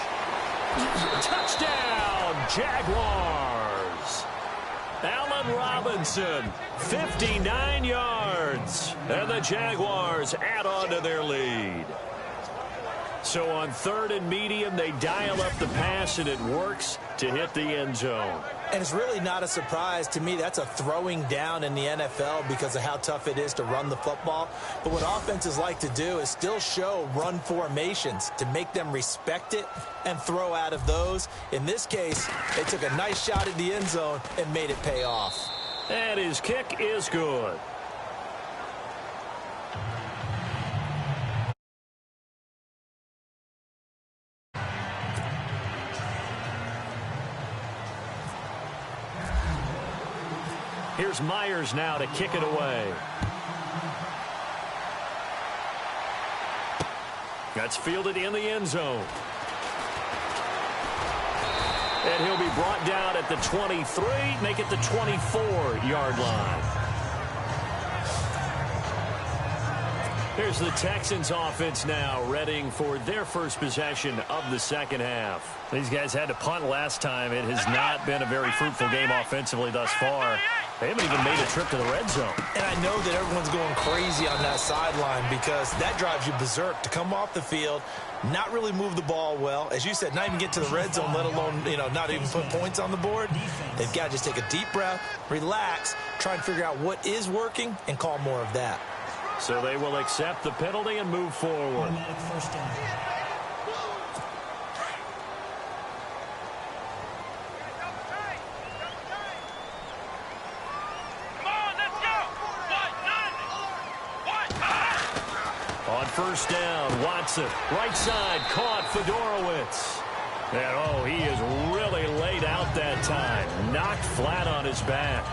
Touchdown, Jaguars. Allen Robinson, 59 yards. And the Jaguars add on to their lead. So on 3rd and medium, they dial up the pass, and it works to hit the end zone. And it's really not a surprise to me. That's a throwing down in the NFL because of how tough it is to run the football. But what offenses like to do is still show run formations to make them respect it and throw out of those. In this case, they took a nice shot at the end zone and made it pay off. And his kick is good. Here's Myers now to kick it away. That's fielded in the end zone. And he'll be brought down at the 23, make it the 24-yard line. Here's the Texans offense now, readying for their first possession of the second half. These guys had to punt last time. It has not been a very fruitful game offensively thus far. They haven't even made a trip to the red zone. And I know that everyone's going crazy on that sideline because that drives you berserk to come off the field, not really move the ball well. As you said, not even get to the red zone, let alone, not even put points on the board. They've got to just take a deep breath, relax, try and figure out what is working, and call more of that. So they will accept the penalty and move forward. Automatic first down. On first down, Watson, right side, caught Fedorowicz. And, he is really laid out that time. Knocked flat on his back.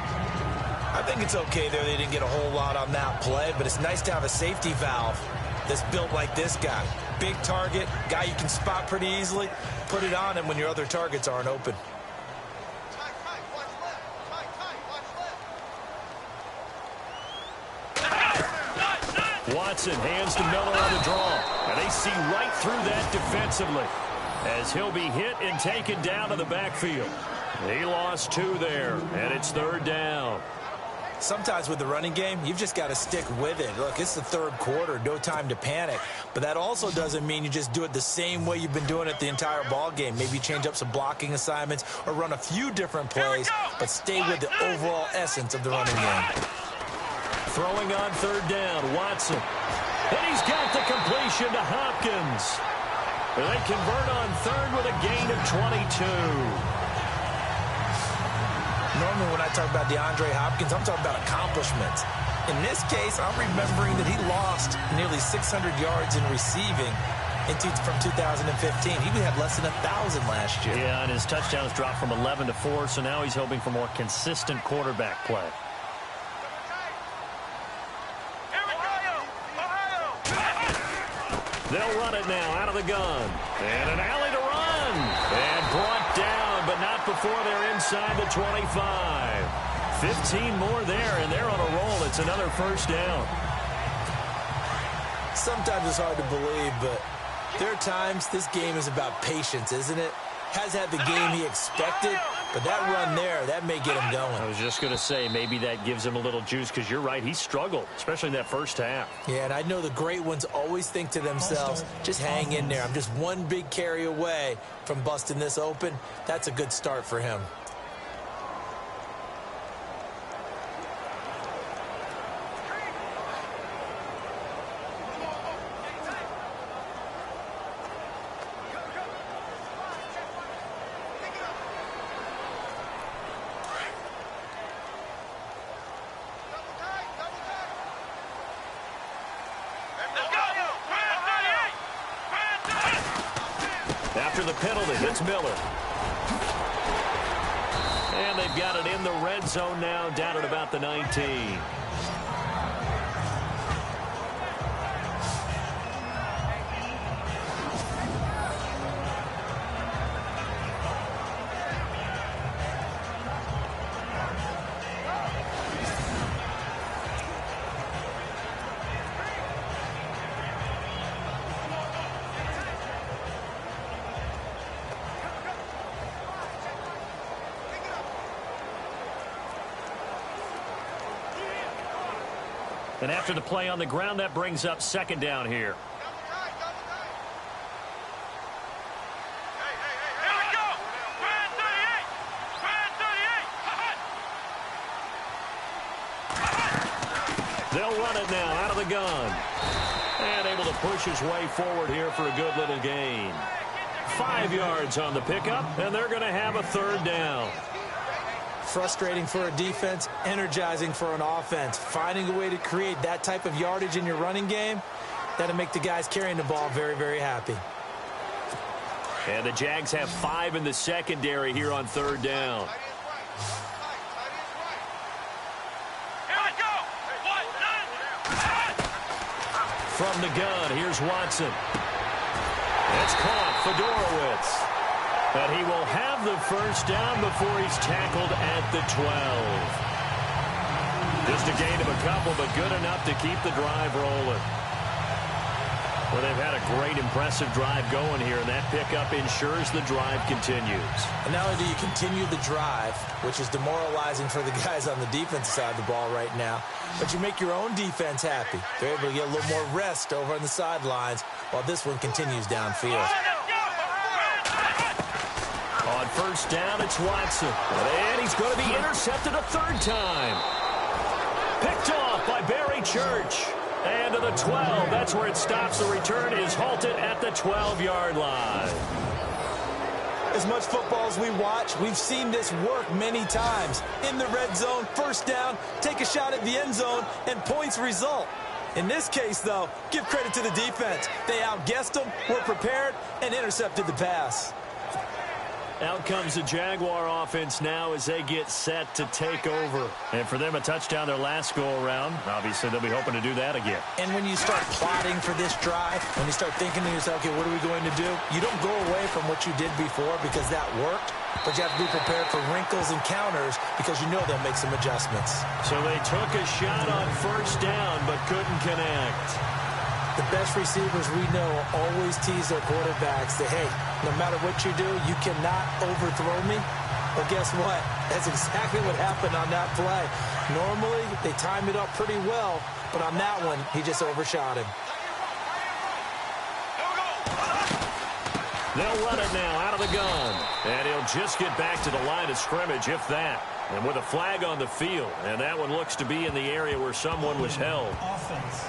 I think it's okay there. They didn't get a whole lot on that play, but it's nice to have a safety valve that's built like this guy. Big target, guy you can spot pretty easily. Put it on him when your other targets aren't open. Watson hands to Miller on the draw. And they see right through that defensively as he'll be hit and taken down to the backfield. He lost 2 there, and it's 3rd down. Sometimes with the running game, you've just got to stick with it. Look, it's the 3rd quarter, no time to panic. But that also doesn't mean you just do it the same way you've been doing it the entire ball game. Maybe change up some blocking assignments or run a few different plays, but stay with the overall essence of the running game. Throwing on 3rd down, Watson. And he's got the completion to Hopkins. They convert on 3rd with a gain of 22. Normally when I talk about DeAndre Hopkins, I'm talking about accomplishments. In this case, I'm remembering that he lost nearly 600 yards in receiving from 2015. He had less than 1,000 last year. Yeah, and his touchdowns dropped from 11 to 4, so now he's hoping for more consistent quarterback play. They'll run it now out of the gun. And an alley to run. And brought down, but not before they're inside the 25. 15 more there, and they're on a roll. It's another first down. Sometimes it's hard to believe, but there are times this game is about patience, isn't it? Has had the game he expected, but that run there, that may get him going. I was just going to say, maybe that gives him a little juice, because you're right, he struggled, especially in that first half. Yeah, and I know the great ones always think to themselves, just hang in there. I'm just one big carry away from busting this open. That's a good start for him. After the penalty, it's Miller. And they've got it in the red zone now, down at about the 19. And after the play on the ground, that brings up second down here. They'll run it now out of the gun. And able to push his way forward here for a good little gain. 5 yards on the pickup, and they're going to have a third down. Frustrating for a defense, energizing for an offense. Finding a way to create that type of yardage in your running game, that'll make the guys carrying the ball very, very happy. And the Jags have 5 in the secondary here on third down. From the gun, here's Watson. It's caught for Dorowitz. But he will have the first down before he's tackled at the 12. Just a gain of a couple, but good enough to keep the drive rolling. Well, they've had a great, impressive drive going here, and that pickup ensures the drive continues. And not only do you continue the drive, which is demoralizing for the guys on the defensive side of the ball right now, but you make your own defense happy. They're able to get a little more rest over on the sidelines while this one continues downfield. On first down, it's Watson. And he's going to be intercepted a third time. Picked off by Barry Church. And to the 12, that's where it stops. The return is halted at the 12-yard line. As much football as we watch, we've seen this work many times. In the red zone, first down, take a shot at the end zone, and points result. In this case, though, give credit to the defense. They outguessed them, were prepared, and intercepted the pass. Out comes the Jaguar offense now as they get set to take over. And for them, a touchdown their last go-around. Obviously, they'll be hoping to do that again. And when you start plotting for this drive, when you start thinking to yourself, okay, what are we going to do? You don't go away from what you did before because that worked, but you have to be prepared for wrinkles and counters because you know they'll make some adjustments. So they took a shot on first down but couldn't connect. The best receivers we know always tease their quarterbacks that, hey, no matter what you do, you cannot overthrow me. Well, guess what? That's exactly what happened on that play. Normally, they time it up pretty well, but on that one, he just overshot him. They'll run it now out of the gun. And he'll just get back to the line of scrimmage, if that. And with a flag on the field, and that one looks to be in the area where someone was held. Offense.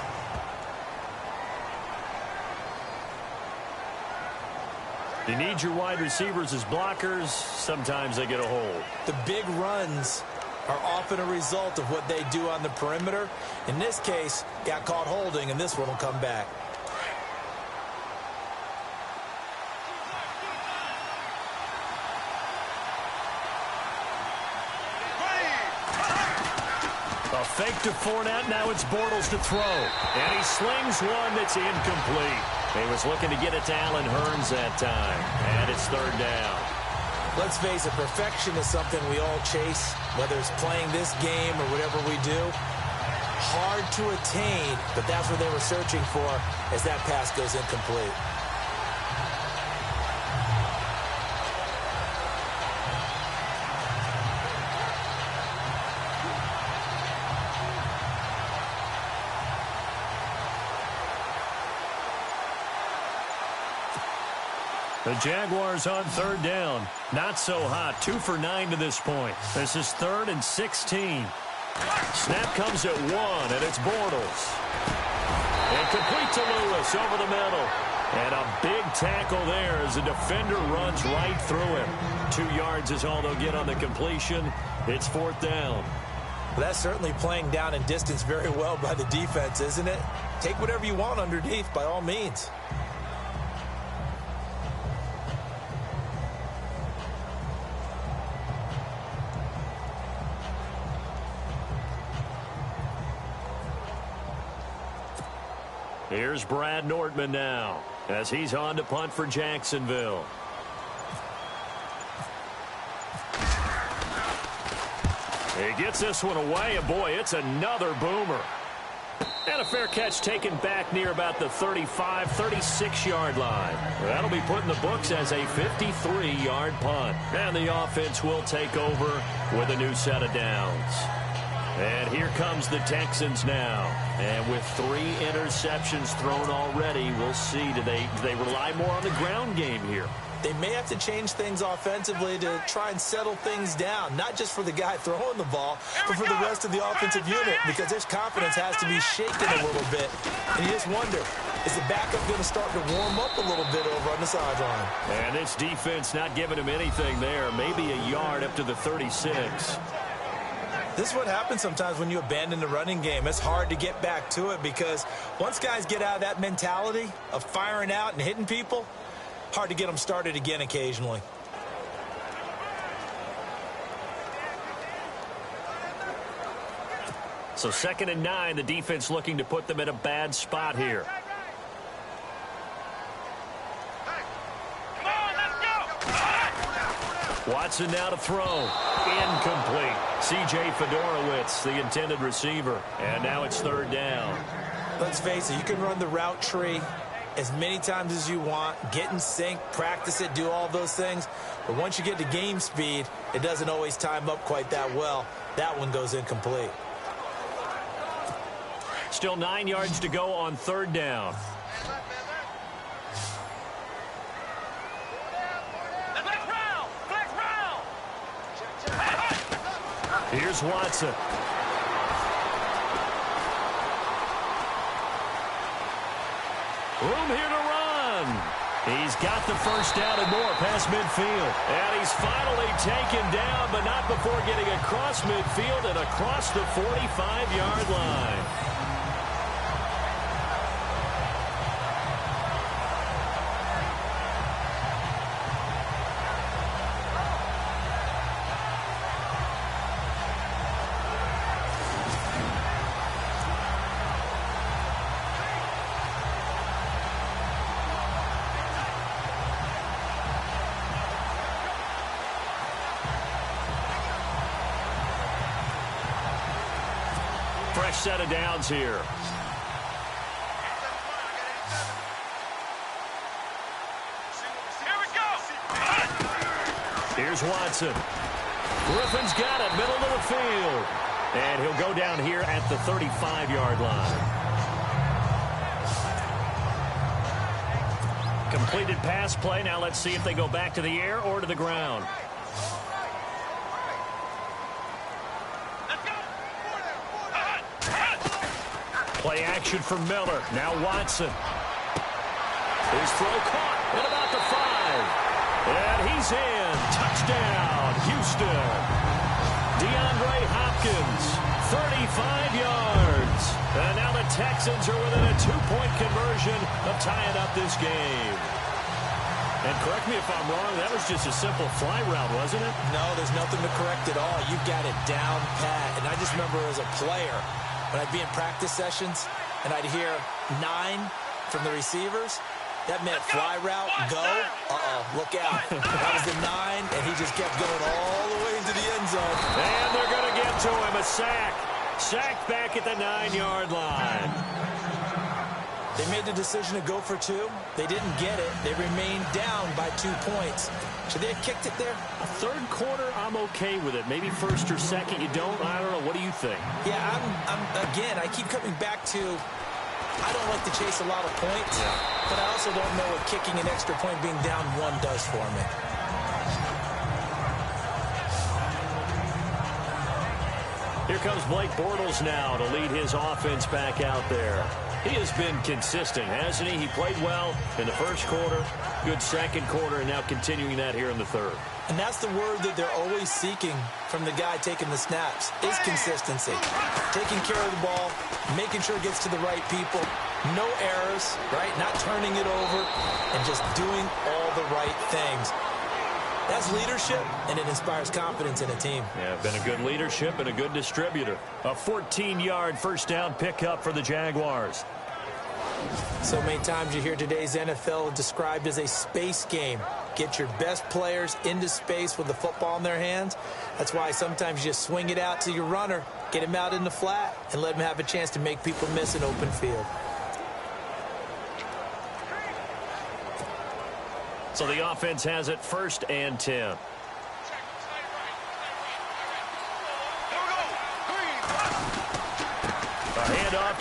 You need your wide receivers as blockers. Sometimes they get a hold. The big runs are often a result of what they do on the perimeter. In this case, got caught holding, and this one will come back. A fake to Fournette. Now it's Bortles to throw. And he slings one that's incomplete. He was looking to get it to Allen Hurns that time. And it's third down. Let's face it, perfection is something we all chase, whether it's playing this game or whatever we do. Hard to attain, but that's what they were searching for as that pass goes incomplete. The Jaguars on third down. Not so hot. 2 for 9 to this point. This is 3rd and 16. Snap comes at 1, and it's Bortles. And complete to Lewis over the middle. And a big tackle there as the defender runs right through him. 2 yards is all they'll get on the completion. It's 4th down. Well, that's certainly playing down and distance very well by the defense, isn't it? Take whatever you want underneath, by all means. Here's Brad Nordman now as he's on to punt for Jacksonville. He gets this one away, and boy, it's another boomer. And a fair catch taken back near about the 35, 36-yard line. That'll be put in the books as a 53-yard punt. And the offense will take over with a new set of downs. And here comes the Texans now. And with 3 interceptions thrown already, we'll see. Do they rely more on the ground game here? They may have to change things offensively to try and settle things down, not just for the guy throwing the ball, but for the rest of the offensive unit, because his confidence has to be shaken a little bit. And you just wonder, is the backup going to start to warm up a little bit over on the sideline? And this defense not giving him anything there, maybe a yard up to the 36. This is what happens sometimes when you abandon the running game. It's hard to get back to it because once guys get out of that mentality of firing out and hitting people, hard to get them started again occasionally. So 2nd and 9, the defense looking to put them in a bad spot here. Watson now to throw. Incomplete. C.J. Fedorowicz, the intended receiver. And now it's 3rd down. Let's face it, you can run the route tree as many times as you want, get in sync, practice it, do all those things. But once you get to game speed, it doesn't always time up quite that well. That one goes incomplete. Still 9 yards to go on 3rd down. Here's Watson. Room here to run. He's got the first down and more past midfield. And he's finally taken down, but not before getting across midfield and across the 45-yard line. Fresh set of downs here. Here we go. Here's Watson. Griffin's got it, middle of the field. And he'll go down here at the 35-yard line. Completed pass play. Now let's see if they go back to the air or to the ground. Play action for Miller. Now Watson. His throw caught at about the 5. And he's in. Touchdown, Houston. DeAndre Hopkins, 35 yards. And now the Texans are within a 2-point conversion of tying up this game. And correct me if I'm wrong, that was just a simple fly route, wasn't it? No, there's nothing to correct at all. You've got it down pat. And I just remember as a player, when I'd be in practice sessions and I'd hear 9 from the receivers, that meant fly route, go, look out. That was the 9, and he just kept going all the way into the end zone. And they're going to get to him, a sack. Sacked back at the 9-yard line. They made the decision to go for 2. They didn't get it. They remained down by 2 points. Should they have kicked it there? A 3rd quarter, I'm okay with it. Maybe 1st or 2nd, you don't. I don't know. What do you think? Yeah, again, I keep coming back to I don't like to chase a lot of points, but I also don't know what kicking an extra point being down 1 does for me. Here comes Blake Bortles now to lead his offense back out there. He has been consistent, hasn't he? He played well in the 1st quarter, good 2nd quarter, and now continuing that here in the 3rd. And that's the word that they're always seeking from the guy taking the snaps, is consistency. Taking care of the ball, making sure it gets to the right people, no errors, right? Not turning it over, and just doing all the right things. That's leadership, and it inspires confidence in a team. Yeah, been a good leadership and a good distributor. A 14-yard first down pickup for the Jaguars. So many times you hear today's NFL described as a space game. Get your best players into space with the football in their hands. That's why sometimes you just swing it out to your runner, get him out in the flat, and let him have a chance to make people miss an open field. So the offense has it 1st and 10.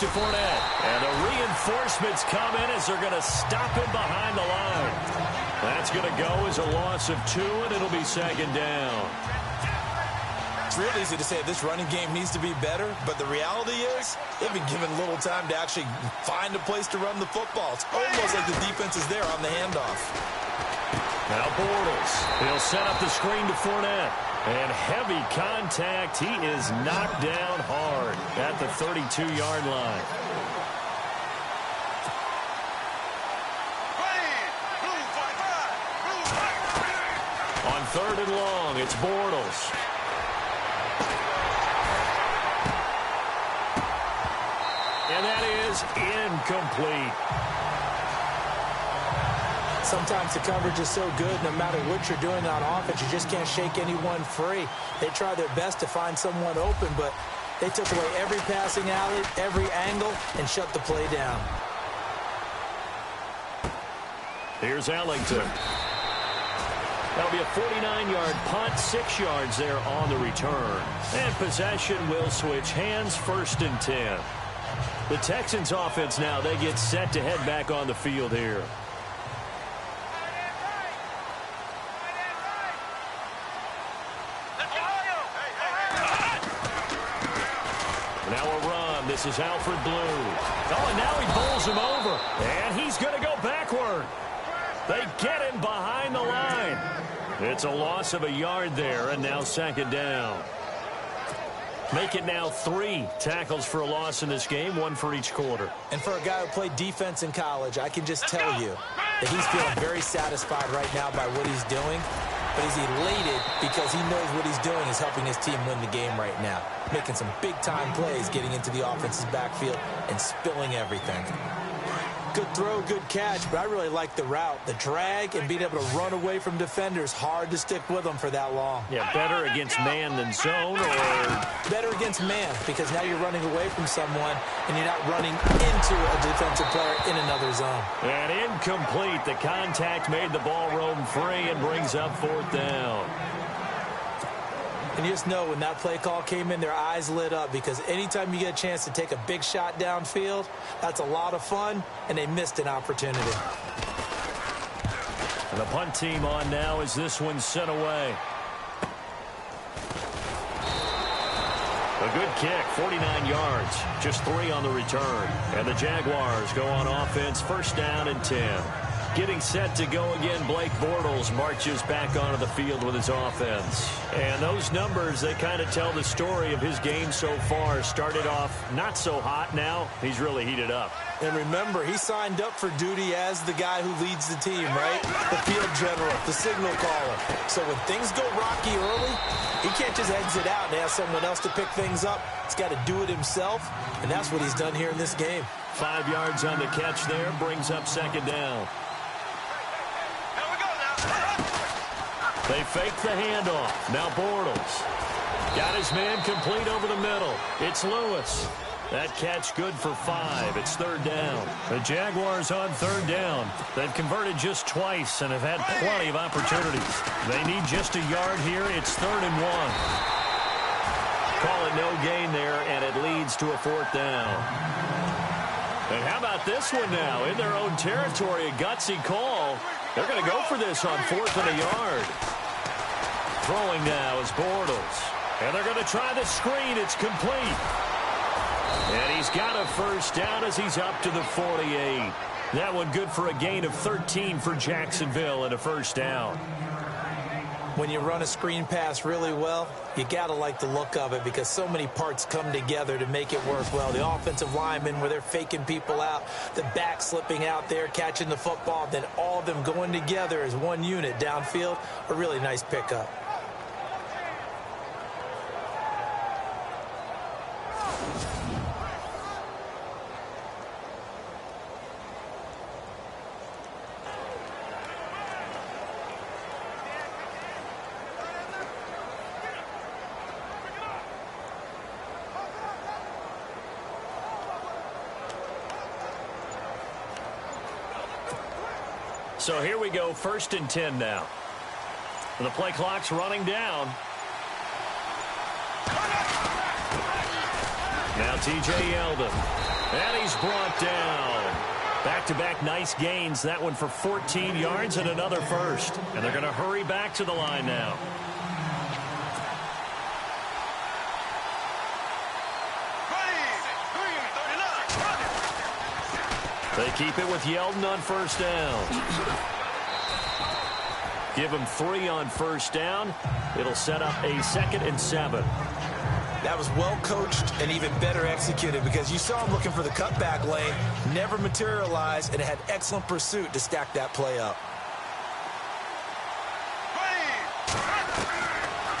to Fournette. And the reinforcements come in as they're going to stop him behind the line. That's going to go as a loss of 2, and it'll be second down. It's real easy to say this running game needs to be better, but the reality is they've been given little time to actually find a place to run the football. It's almost like the defense is there on the handoff. Now Bortles. He'll set up the screen to Fournette. And heavy contact. He is knocked down hard at the 32-yard line. On 3rd and long, it's Bortles. And that is incomplete. Sometimes the coverage is so good, no matter what you're doing on offense, you just can't shake anyone free. They try their best to find someone open, but they took away every passing alley, every angle, and shut the play down. Here's Ellington. That'll be a 49-yard punt, 6 yards there on the return. And possession will switch hands, 1st and 10. The Texans offense now, they get set to head back on the field here. Now a run. This is Alfred Blue. Oh, and now he bowls him over. And he's going to go backward. They get him behind the line. It's a loss of a yard there, and now 2nd down. Make it now 3 tackles for a loss in this game, 1 for each quarter. And for a guy who played defense in college, I can just tell you that he's feeling very satisfied right now by what he's doing. But he's elated because he knows what he's doing is helping his team win the game right now. Making some big-time plays, getting into the offense's backfield and spilling everything. Good throw, good catch, but I really like the route. The drag and being able to run away from defenders, hard to stick with them for that long. Yeah, better against man than zone, or? Better against man, because now you're running away from someone and you're not running into a defensive player in another zone. And incomplete. The contact made the ball roam free and brings up 4th down. And you just know when that play call came in, their eyes lit up, because anytime you get a chance to take a big shot downfield, that's a lot of fun, and they missed an opportunity. And the punt team on now as this one's sent away. A good kick, 49 yards, just 3 on the return. And the Jaguars go on offense, 1st down and 10. Getting set to go again, Blake Bortles marches back onto the field with his offense. And those numbers, they kind of tell the story of his game so far. Started off not so hot, now he's really heated up. And remember, he signed up for duty as the guy who leads the team, right? The field general, the signal caller. So when things go rocky early, he can't just exit out and ask someone else to pick things up. He's got to do it himself, and that's what he's done here in this game. 5 yards on the catch there, brings up 2nd down. They fake the handoff. Now Bortles. Got his man complete over the middle. It's Lewis. That catch good for 5. It's 3rd down. The Jaguars on 3rd down. They've converted just twice and have had plenty of opportunities. They need just a yard here. It's 3rd and 1. Call it no gain there, and it leads to a 4th down. And how about this one now? In their own territory, a gutsy call. They're going to go for this on 4th and a yard. Throwing now is Bortles. And they're going to try the screen. It's complete. And he's got a 1st down as he's up to the 48. That one good for a gain of 13 for Jacksonville and a 1st down. When you run a screen pass really well, you got to like the look of it, because so many parts come together to make it work well. The offensive linemen, where they're faking people out, the back slipping out there, catching the football, then all of them going together as one unit downfield, a really nice pickup. So here we go, 1st and 10 now. The play clock's running down. Now T.J. Yeldon. And he's brought down. Back-to-back nice gains. That one for 14 yards and another first. And they're going to hurry back to the line now. They keep it with Yeldon on first down. Give him 3 on first down. It'll set up a 2nd and 7. That was well coached and even better executed because you saw him looking for the cutback lane, never materialized, and had excellent pursuit to stack that play up.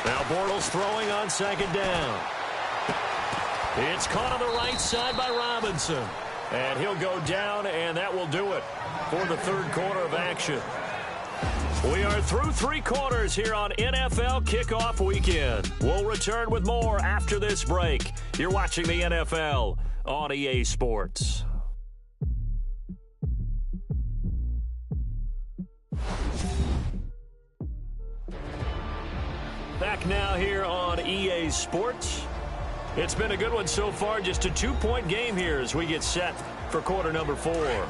Now Bortles throwing on 2nd down. It's caught on the right side by Robinson. And he'll go down, and that will do it for the 3rd quarter of action. We are through 3 quarters here on NFL Kickoff Weekend. We'll return with more after this break. You're watching the NFL on EA Sports. Back now here on EA Sports. It's been a good one so far. Just a 2-point game here as we get set for quarter number 4.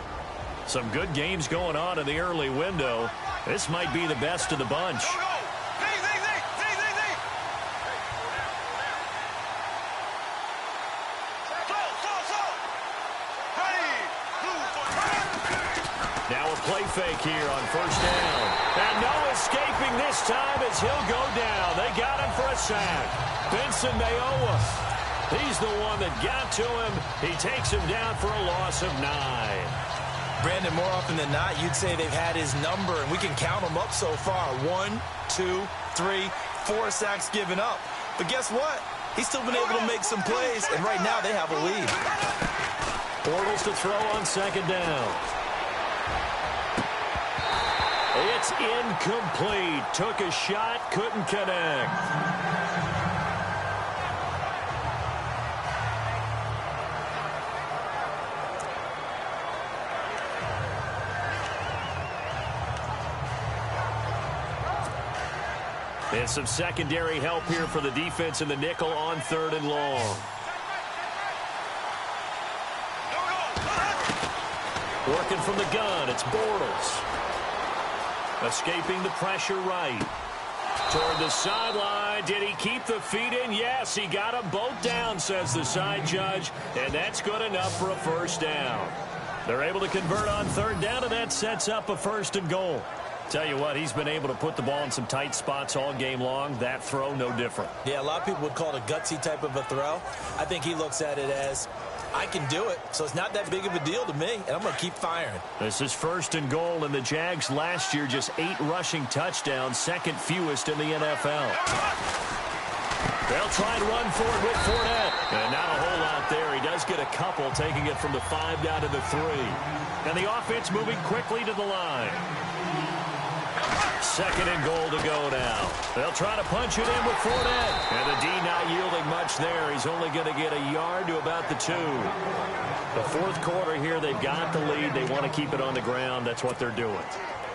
Some good games going on in the early window. This might be the best of the bunch. Now a play fake here on first down. And no escaping this time as he'll go down. They got him for a sack. Benson Mayowa. He's the one that got to him. He takes him down for a loss of 9. Brandon, more often than not, you'd say they've had his number, and we can count them up so far. 1, 2, 3, 4 sacks given up. But guess what? He's still been able to make some plays, and right now they have a lead. Bortles to throw on 2nd down. It's incomplete. Took a shot, couldn't connect. And some secondary help here for the defense in the nickel on 3rd and long. Working from the gun, it's Bortles. Escaping the pressure right. Toward the sideline. Did he keep the feet in? Yes, he got them both down, says the side judge. And that's good enough for a first down. They're able to convert on 3rd down, and that sets up a 1st and goal. Tell you what, he's been able to put the ball in some tight spots all game long. That throw, no different. Yeah, a lot of people would call it a gutsy type of a throw. I think he looks at it as, I can do it, so it's not that big of a deal to me, and I'm going to keep firing. This is 1st and goal, and the Jags last year just 8 rushing touchdowns, 2nd fewest in the NFL. They'll try and run for it with Fournette. And not a whole lot there. He does get a couple, taking it from the 5 down to the 3. And the offense moving quickly to the line. 2nd and goal to go now. They'll try to punch it in with Fournette. And the D not yielding much there. He's only going to get a yard to about the 2. The 4th quarter here, they've got the lead. They want to keep it on the ground. That's what they're doing.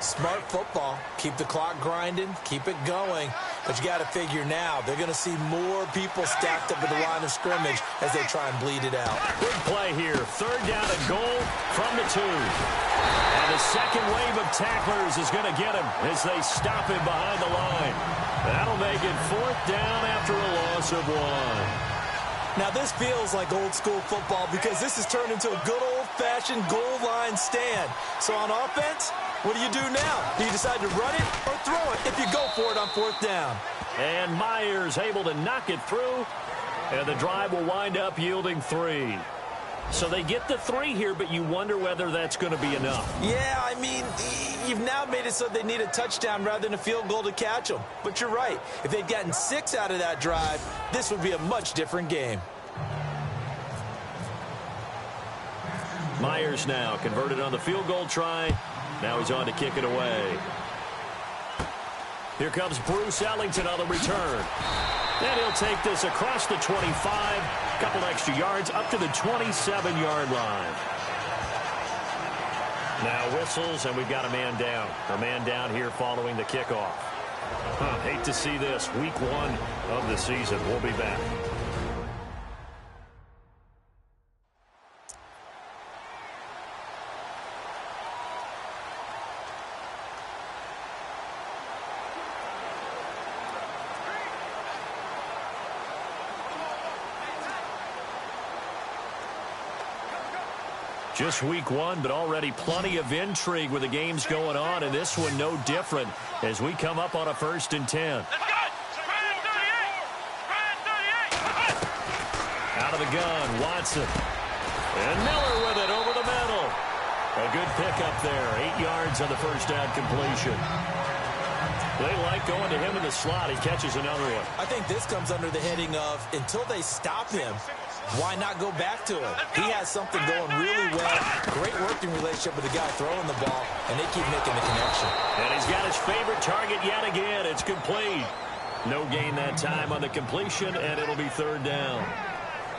Smart football. Keep the clock grinding. Keep it going. But you got to figure now, they're going to see more people stacked up at the line of scrimmage as they try and bleed it out. Good play here. 3rd down and goal from the 2. And the second wave of tacklers is going to get him as they stop him behind the line. That'll make it 4th down after a loss of 1. Now, this feels like old-school football because this has turned into a good old-fashioned goal line stand. So on offense, what do you do now? Do you decide to run it or throw it if you go for it on 4th down? And Myers able to knock it through, and the drive will wind up yielding 3. So they get the 3 here, but you wonder whether that's going to be enough. Yeah, I mean, you've now made it so they need a touchdown rather than a field goal to catch them. But you're right. If they'd gotten 6 out of that drive, this would be a much different game. Myers now converted on the field goal try. Now he's on to kick it away. Here comes Bruce Ellington on the return. And he'll take this across the 25. Couple extra yards up to the 27-yard line. Now whistles, and we've got a man down. A man down here following the kickoff. Hate to see this. Week 1 of the season. We'll be back. Just week one, but already plenty of intrigue with the games going on, and this one no different as we come up on a 1st and 10. Out of the gun, Watson. And Miller with it over the middle. A good pickup there. 8 yards on the first down completion. They like going to him in the slot. He catches another one. I think this comes under the heading of until they stop him, why not go back to him? He has something going really well. Great working relationship with the guy throwing the ball, and they keep making the connection. And he's got his favorite target yet again. It's complete. No gain that time on the completion, and it'll be 3rd down.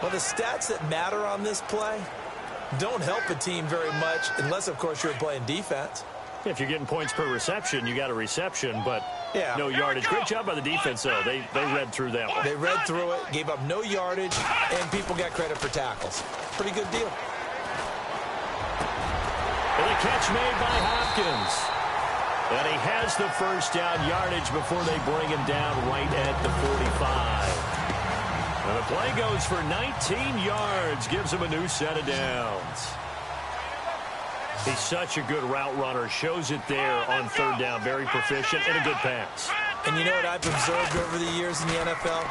Well, the stats that matter on this play don't help a team very much unless, of course, you're playing defense. If you're getting points per reception, you got a reception, but yeah, no yardage. Great job by the defense, though. They read through that one. They read through it, gave up no yardage, and people got credit for tackles. Pretty good deal. And the catch made by Hopkins. And he has the first down yardage before they bring him down right at the 45. And the play goes for 19 yards, gives him a new set of downs. He's such a good route runner. Shows it there on 3rd down. Very proficient and a good pass. And you know what I've observed over the years in the NFL?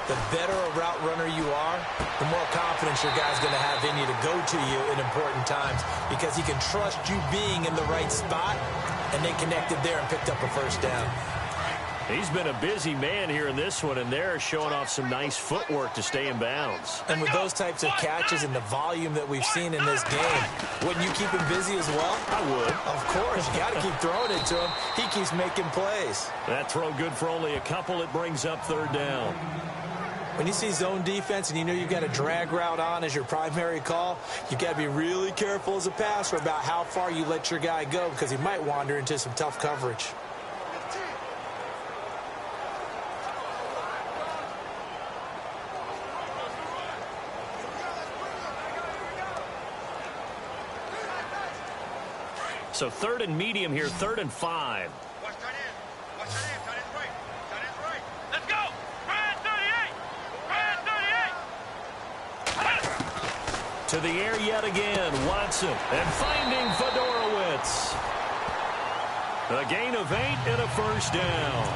The better a route runner you are, the more confidence your guy's going to have in you to go to you in important times because he can trust you being in the right spot, and they connected there and picked up a first down. He's been a busy man here in this one, and they're showing off some nice footwork to stay in bounds. And with those types of catches and the volume that we've seen in this game, wouldn't you keep him busy as well? I would. Of course. You got to keep throwing it to him. He keeps making plays. That throw good for only a couple. It brings up 3rd down. When you see zone defense and you know you've got a drag route on as your primary call, you've got to be really careful as a passer about how far you let your guy go because he might wander into some tough coverage. So 3rd and medium here, 3rd and 5. Watch tight end. Watch tight end. Tight end's right. Tight end's right. Let's go. Brand 38. Brand 38. To the air yet again, Watson. And finding Fedorowicz. A gain of 8 and a first down.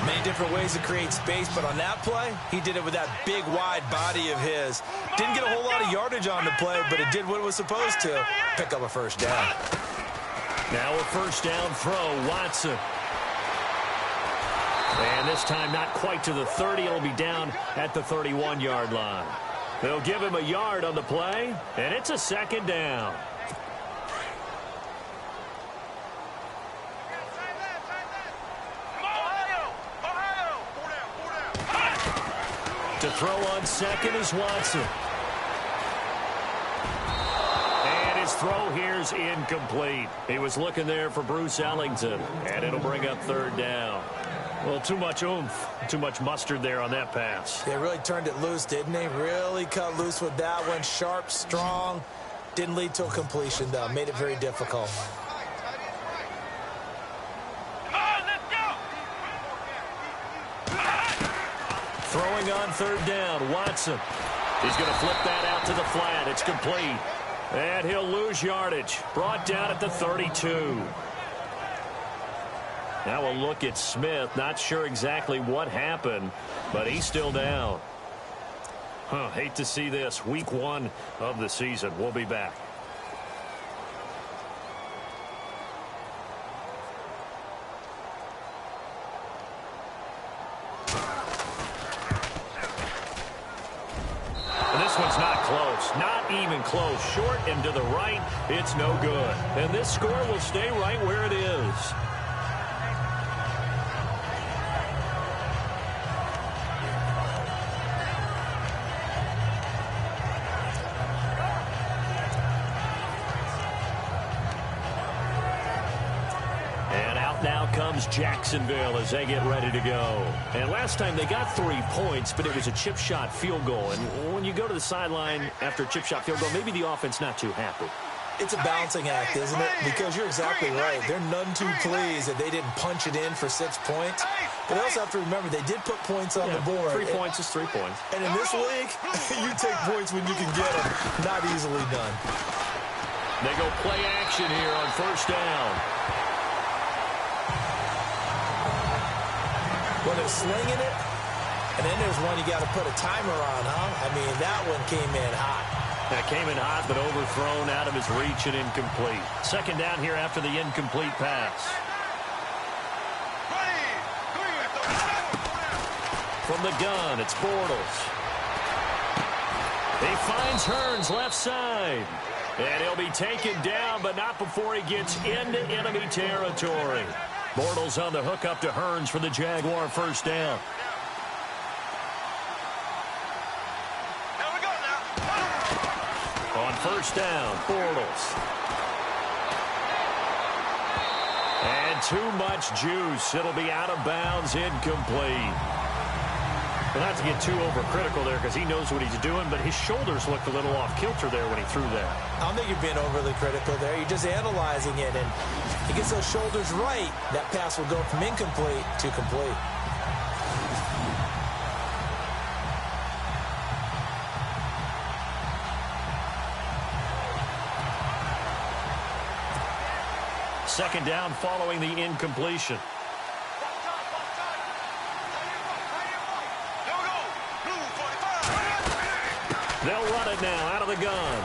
Many different ways to create space, but on that play, he did it with that big, wide body of his. Didn't get a whole lot of yardage on the play, but it did what it was supposed to. Pick up a first down. Now a first down throw, Watson. And this time not quite to the 30. It'll be down at the 31-yard line. They'll give him a yard on the play, and it's a 2nd down. To throw on 2nd is Watson. And his throw here's incomplete. He was looking there for Bruce Ellington, and it'll bring up 3rd down. Well, too much oomph, too much mustard there on that pass. They really turned it loose, didn't they? Really cut loose with that one. Sharp, strong. Didn't lead to a completion, though. Made it very difficult. Throwing on 3rd down, Watson. He's going to flip that out to the flat. It's complete. And he'll lose yardage. Brought down at the 32. Now a look at Smith. Not sure exactly what happened, but he's still down. Hate to see this. Week 1 of the season. We'll be back. This one's not close. Not even close. Short and to the right. It's no good. And this score will stay right where it is. And out now comes Jacksonville as they get ready to go. And last time they got 3 points, but it was a chip shot field goal. And when you go to the sideline after a chip shot field goal, maybe the offense not too happy. It's a balancing act, isn't it? Because you're exactly right. They're none too pleased that they didn't punch it in for 6 points. But they also have to remember they did put points on the board. 3 points is 3 points. And in this league, you take points when you can get them. Not easily done. They go play action here on first down. Well, they're slinging it. And then there's one you got to put a timer on, huh? I mean, that one came in hot. That came in hot, but overthrown out of his reach and incomplete. Second down here after the incomplete pass. From the gun, it's Bortles. He finds Hearns left side. And he'll be taken down, but not before he gets into enemy territory. Bortles on the hook up to Hearns for the Jaguar first down. On first down, Bortles. And too much juice. It'll be out of bounds, incomplete. Well, not to get too overcritical there because he knows what he's doing, but his shoulders looked a little off kilter there when he threw that. I don't think you're being overly critical there. You're just analyzing it, and he gets those shoulders right. That pass will go from incomplete to complete. Second down following the incompletion. They'll run it now out of the gun.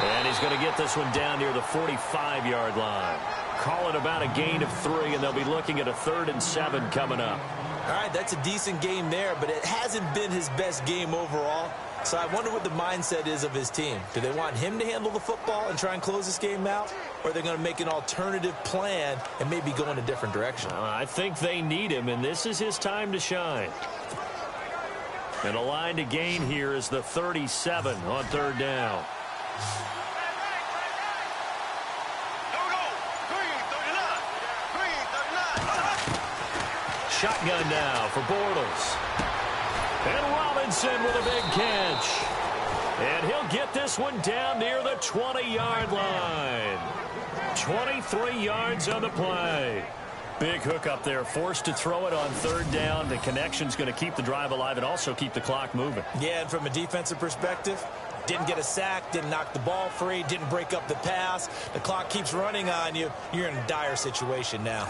And he's going to get this one down near the 45-yard line. Call it about a gain of 3, and they'll be looking at a 3rd and 7 coming up. All right, that's a decent game there, but it hasn't been his best game overall. So I wonder what the mindset is of his team. Do they want him to handle the football and try and close this game out? Or are they going to make an alternative plan and maybe go in a different direction? I think they need him, and this is his time to shine. And a line to gain here is the 37 on third down. Shotgun now for Bortles. And Robinson with a big catch. And he'll get this one down near the 20-yard line. 23 yards on the play. Big hook up there, forced to throw it on third down. The connection's going to keep the drive alive and also keep the clock moving. Yeah, and from a defensive perspective, didn't get a sack, didn't knock the ball free, didn't break up the pass. The clock keeps running on you. You're in a dire situation now.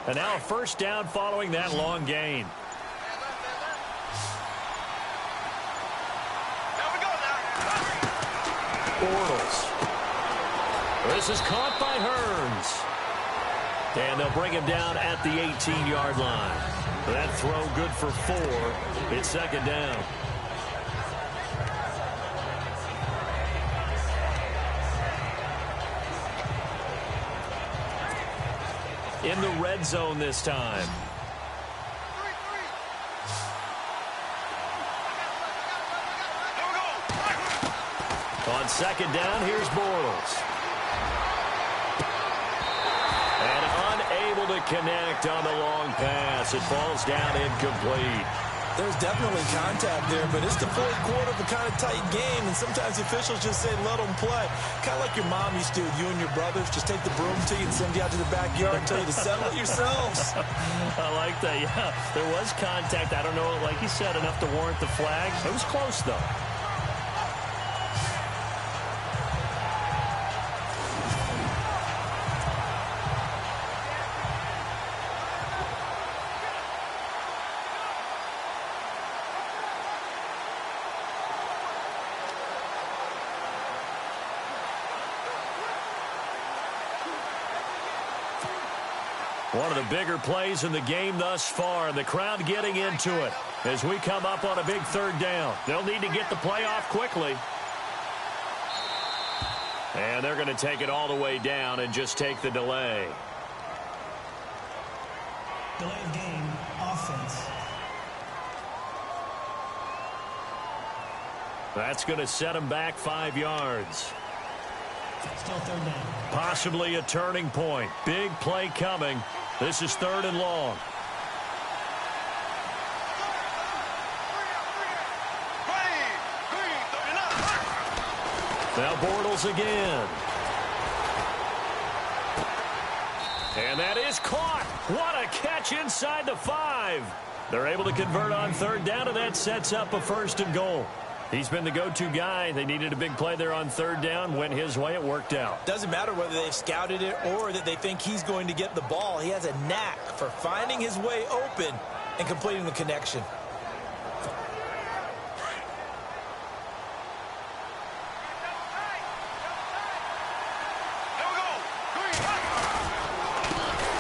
And now a first down following that long gain. Bortles. This is caught by Hearns. And they'll bring him down at the 18-yard line. That throw good for 4. It's second down. In the red zone this time. On second down, here's Bortles. And unable to connect on the long pass. It falls down incomplete. There's definitely contact there, but it's the fourth quarter of a kind of tight game, and sometimes the officials just say, let them play. Kind of like your mom used to, you and your brothers, just take the broom to you and send you out to the backyard and tell you to settle it yourselves. I like that, yeah. There was contact. I don't know, like you said, enough to warrant the flag. It was close, though. One of the bigger plays in the game thus far, and the crowd getting into it as we come up on a big third down. They'll need to get the play off quickly. And they're going to take it all the way down and just take the delay. Delay of game, offense, That's going to set him back 5 yards. Still third down. Possibly a turning point. Big play coming. This is 3rd and long. Now Bortles again. And that is caught. What a catch inside the 5. They're able to convert on 3rd down, and that sets up a 1st and goal. He's been the go-to guy. They needed a big play there on 3rd down. Went his way. It worked out. Doesn't matter whether they've scouted it or that they think he's going to get the ball. He has a knack for finding his way open and completing the connection.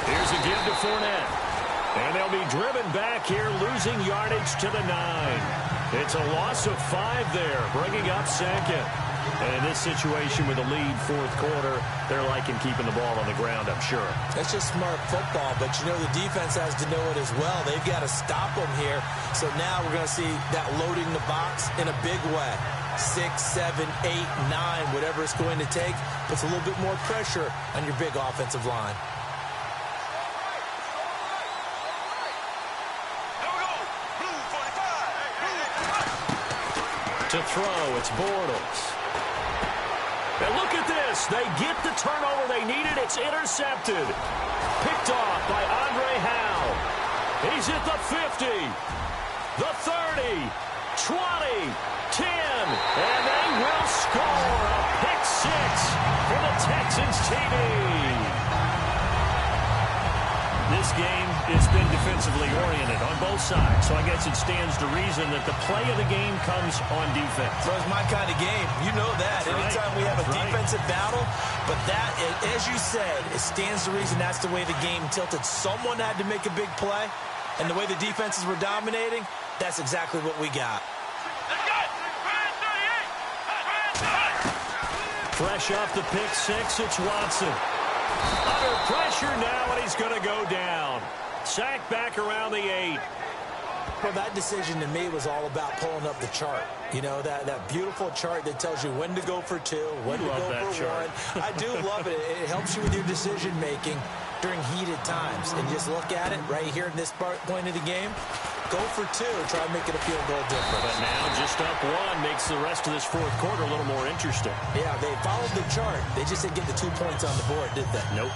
Here's a give to Fournette. And they'll be driven back here, losing yardage to the 9. It's a loss of 5 there, bringing up 2nd. And in this situation with a lead 4th quarter, they're liking keeping the ball on the ground, I'm sure. That's just smart football, but you know the defense has to know it as well. They've got to stop them here. So now we're going to see that loading the box in a big way. 6, 7, 8, 9, whatever it's going to take, puts a little bit more pressure on your big offensive line. To throw, it's Bortles. And look at this. They get the turnover they needed. It's intercepted. Picked off by Andre Howe. He's at the 50, the 30, 20, 10, and they will score a pick 6 for the Texans TV. This game has been defensively oriented on both sides, so I guess it stands to reason that the play of the game comes on defense. So it's my kind of game. You know that. Anytime we have a defensive battle, but that, as you said, it stands to reason that's the way the game tilted. Someone had to make a big play, and the way the defenses were dominating, that's exactly what we got. Fresh off the pick 6, it's Watson. Under pressure now, and he's going to go down. Sacked back around the 8. Well, that decision to me was all about pulling up the chart. You know, that beautiful chart that tells you when to go for 2, when to go for 1. I do love it. It helps you with your decision-making during heated times. And just look at it right here in this point of the game. Go for 2, try and make it a field goal difference. But now just up 1 makes the rest of this 4th quarter a little more interesting. Yeah, they followed the chart. They just didn't get the 2 points on the board, did they? Nope.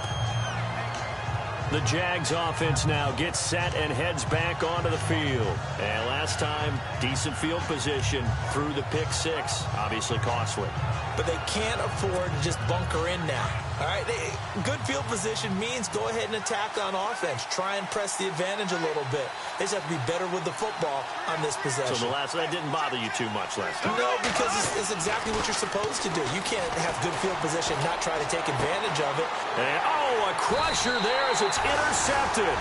The Jags offense now gets set and heads back onto the field. And last time, decent field position through the pick 6. Obviously costly. But they can't afford to just bunker in now. All right, good field position means go ahead and attack on offense. Try and press the advantage a little bit. They just have to be better with the football on this possession. So that didn't bother you too much last time? No, because it's exactly what you're supposed to do. You can't have good field position, not try to take advantage of it. And, a crusher there as it's intercepted.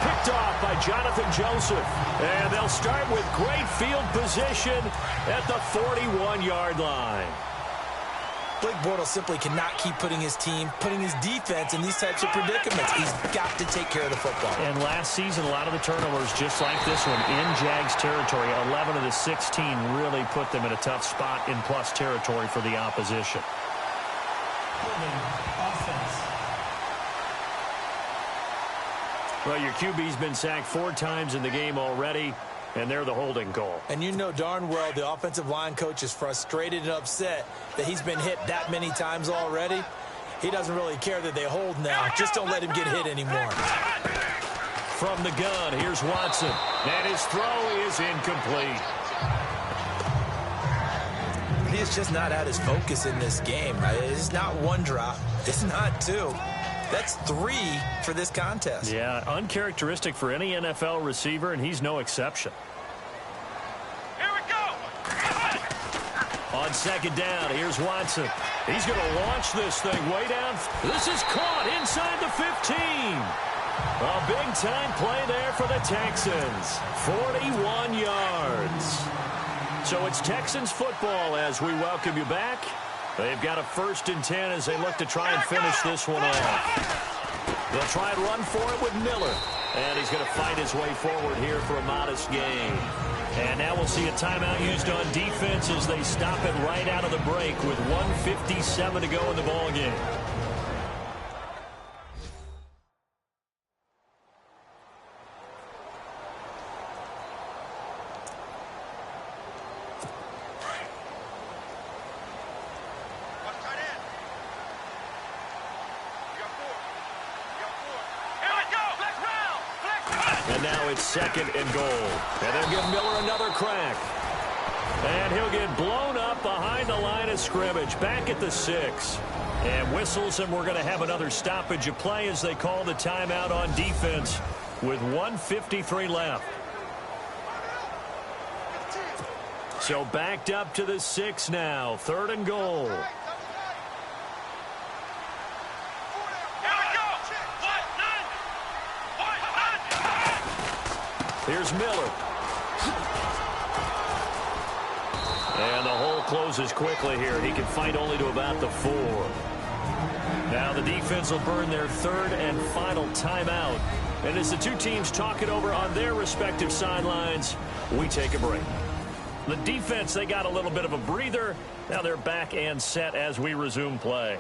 Picked off by Jonathan Joseph. And they'll start with great field position at the 41-yard line. Blake Bortles simply cannot keep putting his defense in these types of predicaments. He's got to take care of the football. And last season, a lot of the turnovers, just like this one, in Jags territory, 11 of the 16 really put them in a tough spot in plus territory for the opposition. Offense. Well, your QB's been sacked 4 times in the game already, and they're the holding call. And you know darn well the offensive line coach is frustrated and upset that he's been hit that many times already. He doesn't really care that they hold now. Just don't let him get hit anymore. From the gun, here's Watson. And his throw is incomplete. He is just not at his focus in this game. It's not 1 drop. It's not 2. That's 3 for this contest. Yeah, uncharacteristic for any NFL receiver, and he's no exception. Here we go. On 2nd down, here's Watson. He's going to launch this thing way down. This is caught inside the 15. A big-time play there for the Texans. 41 yards. So it's Texans football as we welcome you back. They've got a 1st and 10 as they look to try and finish this one off. They'll try and run for it with Miller. And he's going to fight his way forward here for a modest gain. And now we'll see a timeout used on defense as they stop it right out of the break with 1:57 to go in the ballgame. And now it's 2nd and goal. And they'll give Miller another crack. And he'll get blown up behind the line of scrimmage, back at the 6. And whistles, and we're going to have another stoppage of play as they call the timeout on defense with 1:53 left. So backed up to the 6 now, 3rd and goal. Here's Miller. And the hole closes quickly here. He can fight only to about the 4. Now the defense will burn their 3rd and final timeout. And as the two teams talk it over on their respective sidelines, we take a break. The defense, they got a little bit of a breather. Now they're back and set as we resume play.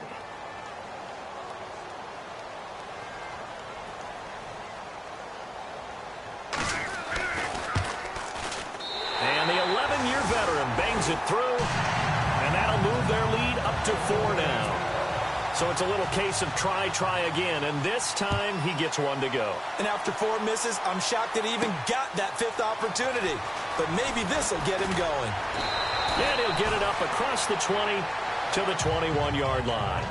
And the 11-year veteran bangs it through, and that'll move their lead up to 4 now. So it's a little case of try again, and this time he gets 1 to go. And after 4 misses, I'm shocked that he even got that 5th opportunity. But maybe this will get him going. And he'll get it up across the 20 to the 21-yard line.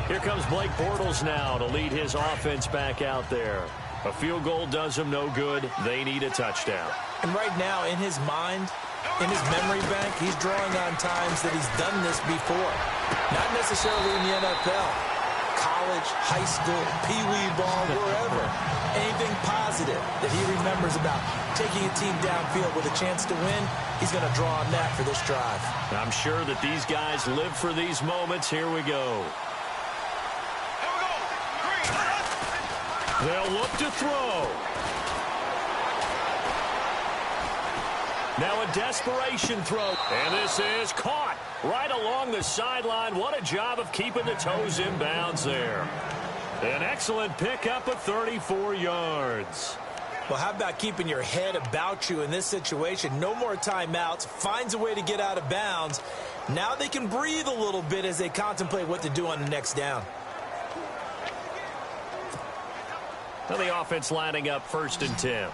Here comes Blake Bortles now to lead his offense back out there. A field goal does them no good. They need a touchdown. And right now, in his mind, in his memory bank, he's drawing on times that he's done this before. Not necessarily in the NFL. College, high school, pee-wee ball, wherever. Anything positive that he remembers about taking a team downfield with a chance to win, he's going to draw on that for this drive. I'm sure that these guys live for these moments. Here we go. They'll look to throw. Now a desperation throw. And this is caught right along the sideline. What a job of keeping the toes in bounds there. An excellent pickup of 34 yards. Well, how about keeping your head about you in this situation? No more timeouts. Finds a way to get out of bounds. Now they can breathe a little bit as they contemplate what to do on the next down. Now the offense lining up 1st and 10.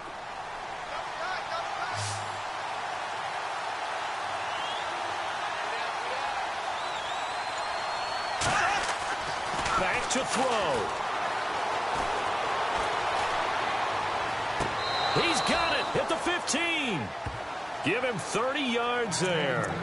Back to throw. He's got it at the 15. Give him 30 yards there.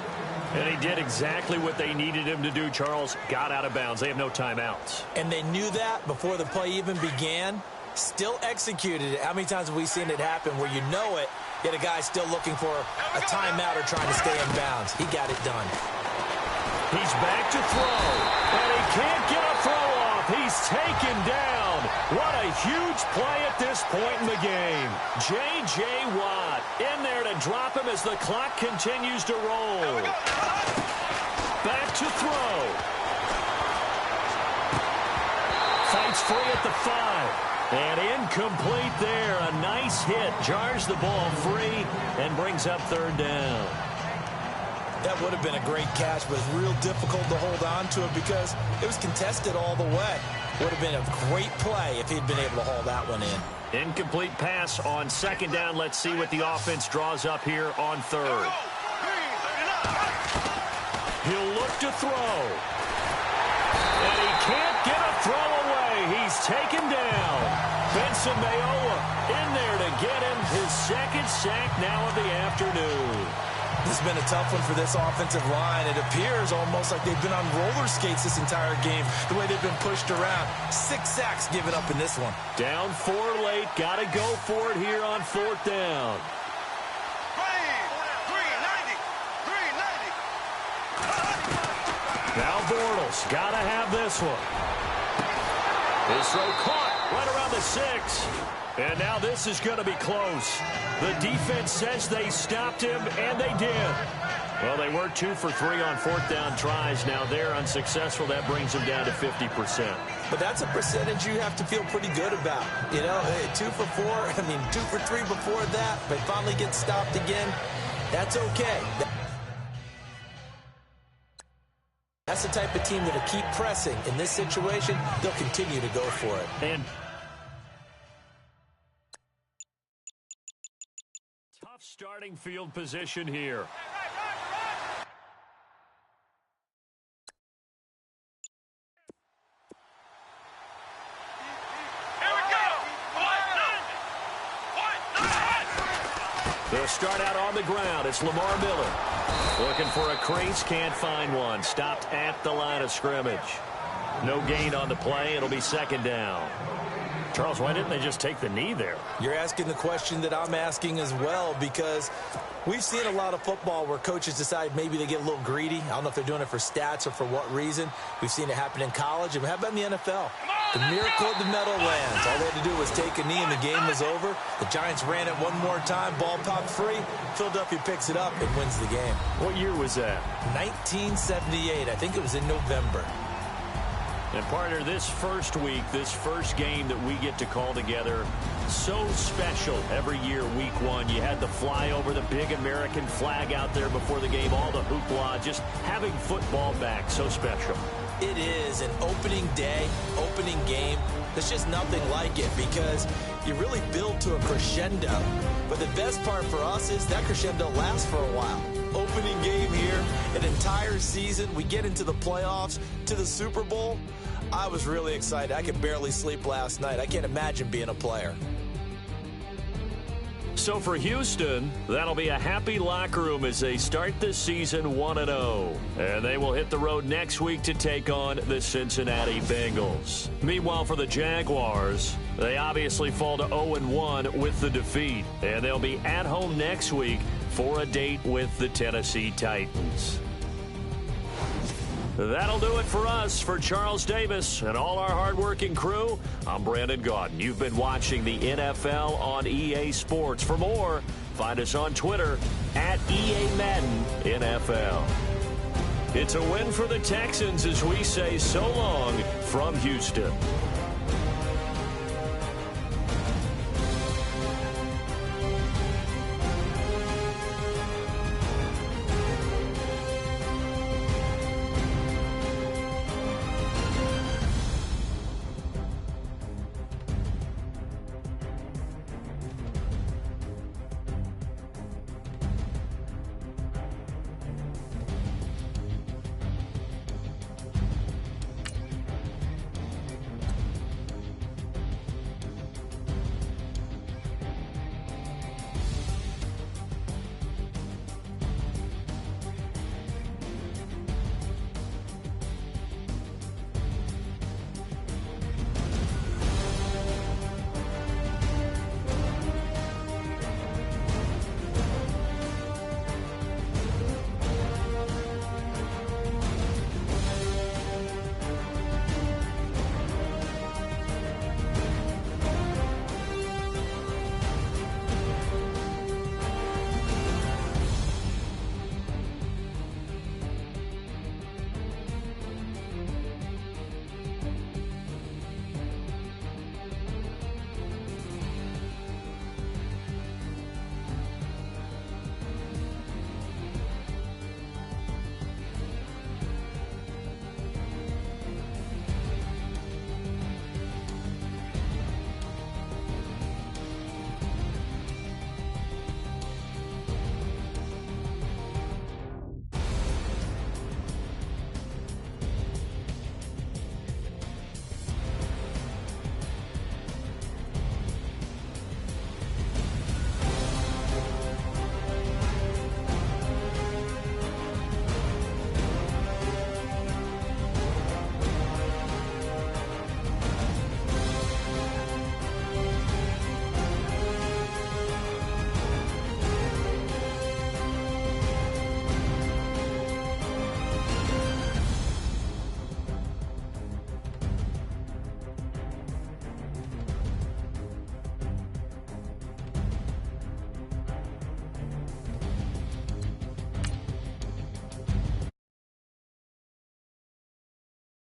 And he did exactly what they needed him to do, Charles. Got out of bounds. They have no timeouts. And they knew that before the play even began. Still executed it. How many times have we seen it happen where you know it, yet a guy still looking for a timeout or trying to stay in bounds? He got it done. He's back to throw, and he can't get a throw off. He's taken down. What a huge play at this point in the game. J.J. Watt in there to drop him as the clock continues to roll. Back to throw. Fights free at the 5. And incomplete there. A nice hit. Jars the ball free and brings up 3rd down. That would have been a great catch, but it's real difficult to hold on to it because it was contested all the way. Would have been a great play if he'd been able to haul that one in. Incomplete pass on 2nd down. Let's see what the offense draws up here on 3rd. He'll look to throw. And he can't get a throw away. He's taken down. Benson Mayowa in there to get him his 2nd sack now of the afternoon. This has been a tough one for this offensive line. It appears almost like they've been on roller skates this entire game, the way they've been pushed around. 6 sacks given up in this one. Down 4 late. Got to go for it here on 4th down. Now Bortles got to have this one. His throw caught right around the 6. And now this is going to be close. The defense says they stopped him, and they did. Well, they were 2 for 3 on 4th down tries. Now they're unsuccessful. That brings them down to 50%. But that's a percentage you have to feel pretty good about. You know, 2 for 4, 2 for 3 before that, but finally get stopped again. That's okay. That's the type of team that'll keep pressing. In this situation, they'll continue to go for it. And tough starting field position here. They'll start out on the ground. It's Lamar Miller. Looking for a crease, can't find one. Stopped at the line of scrimmage. No gain on the play. It'll be 2nd down. Charles, why didn't they just take the knee there? You're asking the question that I'm asking as well, because we've seen a lot of football where coaches decide maybe they get a little greedy. I don't know if they're doing it for stats or for what reason. We've seen it happen in college, and how about in the NFL? The miracle of the Meadowlands. All they had to do was take a knee, and the game was over. The Giants ran it one more time. Ball popped free. Philadelphia picks it up and wins the game. What year was that? 1978. I think it was in November. And partner, this first week, this first game that we get to call together, so special every year, week 1. You had the flyover, the big American flag out there before the game, all the hoopla, just having football back, so special. It is an opening day, opening game. There's just nothing like it because you really build to a crescendo. But the best part for us is that crescendo lasts for a while. Opening game here, an entire season. We get into the playoffs, to the Super Bowl. I was really excited. I could barely sleep last night. I can't imagine being a player. So for Houston, that'll be a happy locker room as they start this season 1-0. And they will hit the road next week to take on the Cincinnati Bengals. Meanwhile, for the Jaguars, they obviously fall to 0-1 with the defeat. And they'll be at home next week for a date with the Tennessee Titans. That'll do it for us. For Charles Davis and all our hardworking crew, I'm Brandon Gaudin. You've been watching the NFL on EA Sports. For more, find us on Twitter at EA Madden NFL. It's a win for the Texans as we say so long from Houston.